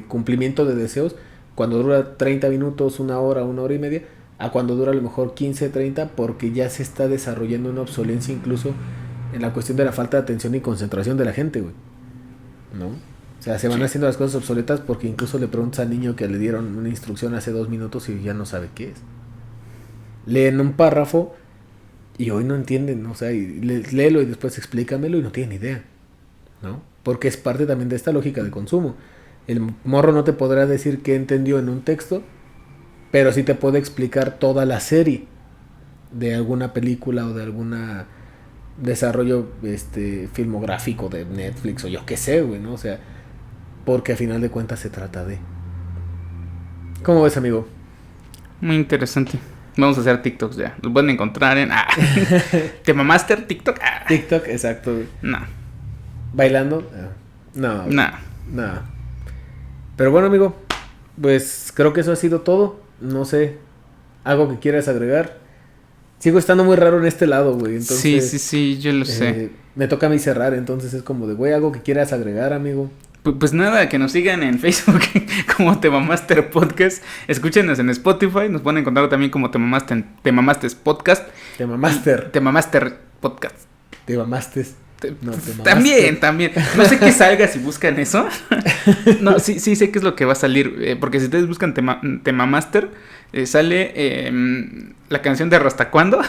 cumplimiento de deseos cuando dura 30 minutos, 1 hora, 1 hora y media, a cuando dura a lo mejor 15, 30, porque ya se está desarrollando una obsolencia incluso en la cuestión de la falta de atención y concentración de la gente, güey, ¿no? O sea, se van haciendo las cosas obsoletas porque incluso le preguntas al niño que le dieron una instrucción hace 2 minutos y ya no sabe qué es. Leen un párrafo y hoy no entienden, ¿no? O sea, y léelo y después explícamelo y no tienen idea, ¿no? Porque es parte también de esta lógica de consumo. El morro no te podrá decir qué entendió en un texto, pero sí te puede explicar toda la serie de alguna película o de alguna desarrollo filmográfico de Netflix o yo qué sé, güey, ¿no? O sea, porque a final de cuentas se trata de... ¿Cómo ves, amigo? Muy interesante. Vamos a hacer TikToks ya. Los pueden encontrar en... ¿Te mamaste TikTok? TikTok, exacto. No. ¿Bailando? No. Pero bueno, amigo, pues creo que eso ha sido todo. No sé, ¿algo que quieras agregar? Sigo estando muy raro en este lado, güey. Entonces, sí, yo lo sé. Me toca a mí cerrar, entonces es como de, güey, ¿algo que quieras agregar, amigo? Pues nada, que nos sigan en Facebook como Te Mamaster Podcast. Escúchenos en Spotify. Nos pueden encontrar también como Te Mamaster Podcast. Te Mamaster Podcast. Te Mamaste. No, también. No sé qué salga si buscan eso. No, sí sé qué es lo que va a salir. Porque si ustedes buscan Te Mamaster, sale la canción de ¿Hasta cuándo?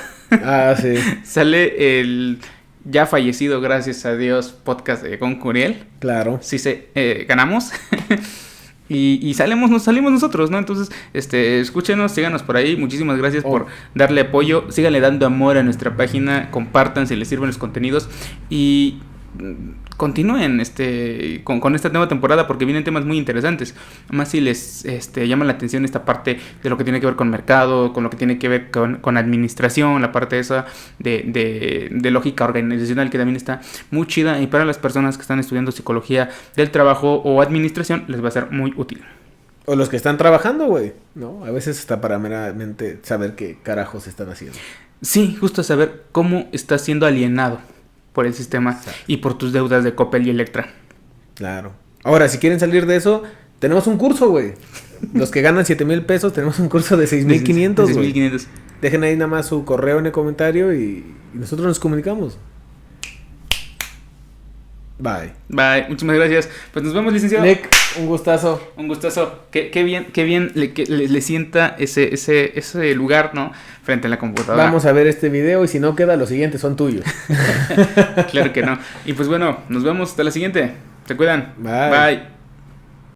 Sí. Sale el... ya fallecido, gracias a Dios, podcast con Curiel. Claro. Sí, ganamos. y salimos nosotros, ¿no? Entonces, escúchenos, síganos por ahí. Muchísimas gracias por darle apoyo. Síganle dando amor a nuestra página. Compartan si les sirven los contenidos. Y continúen con esta nueva temporada porque vienen temas muy interesantes. Más si les llama la atención esta parte de lo que tiene que ver con mercado, con lo que tiene que ver con administración, la parte esa de lógica organizacional que también está muy chida, y para las personas que están estudiando psicología del trabajo o administración les va a ser muy útil. O los que están trabajando, güey, ¿no? A veces está para meramente saber qué carajos están haciendo. Sí, justo saber cómo estás siendo alienado por el sistema. Exacto. Y por tus deudas de Coppel y Electra. Claro. Ahora, si quieren salir de eso, tenemos un curso, güey. Los que ganan 7,000 pesos, tenemos un curso de 6,500, güey. 6,500. Dejen ahí nada más su correo en el comentario y nosotros nos comunicamos. Bye. Bye, muchísimas gracias. Pues nos vemos, licenciado. Nick, un gustazo. Un gustazo. Qué bien le sienta ese lugar, ¿no? Frente a la computadora. Vamos a ver este video y si no queda, los siguientes son tuyos. Claro que no. Y pues bueno, nos vemos hasta la siguiente. Se cuidan. Bye. Bye.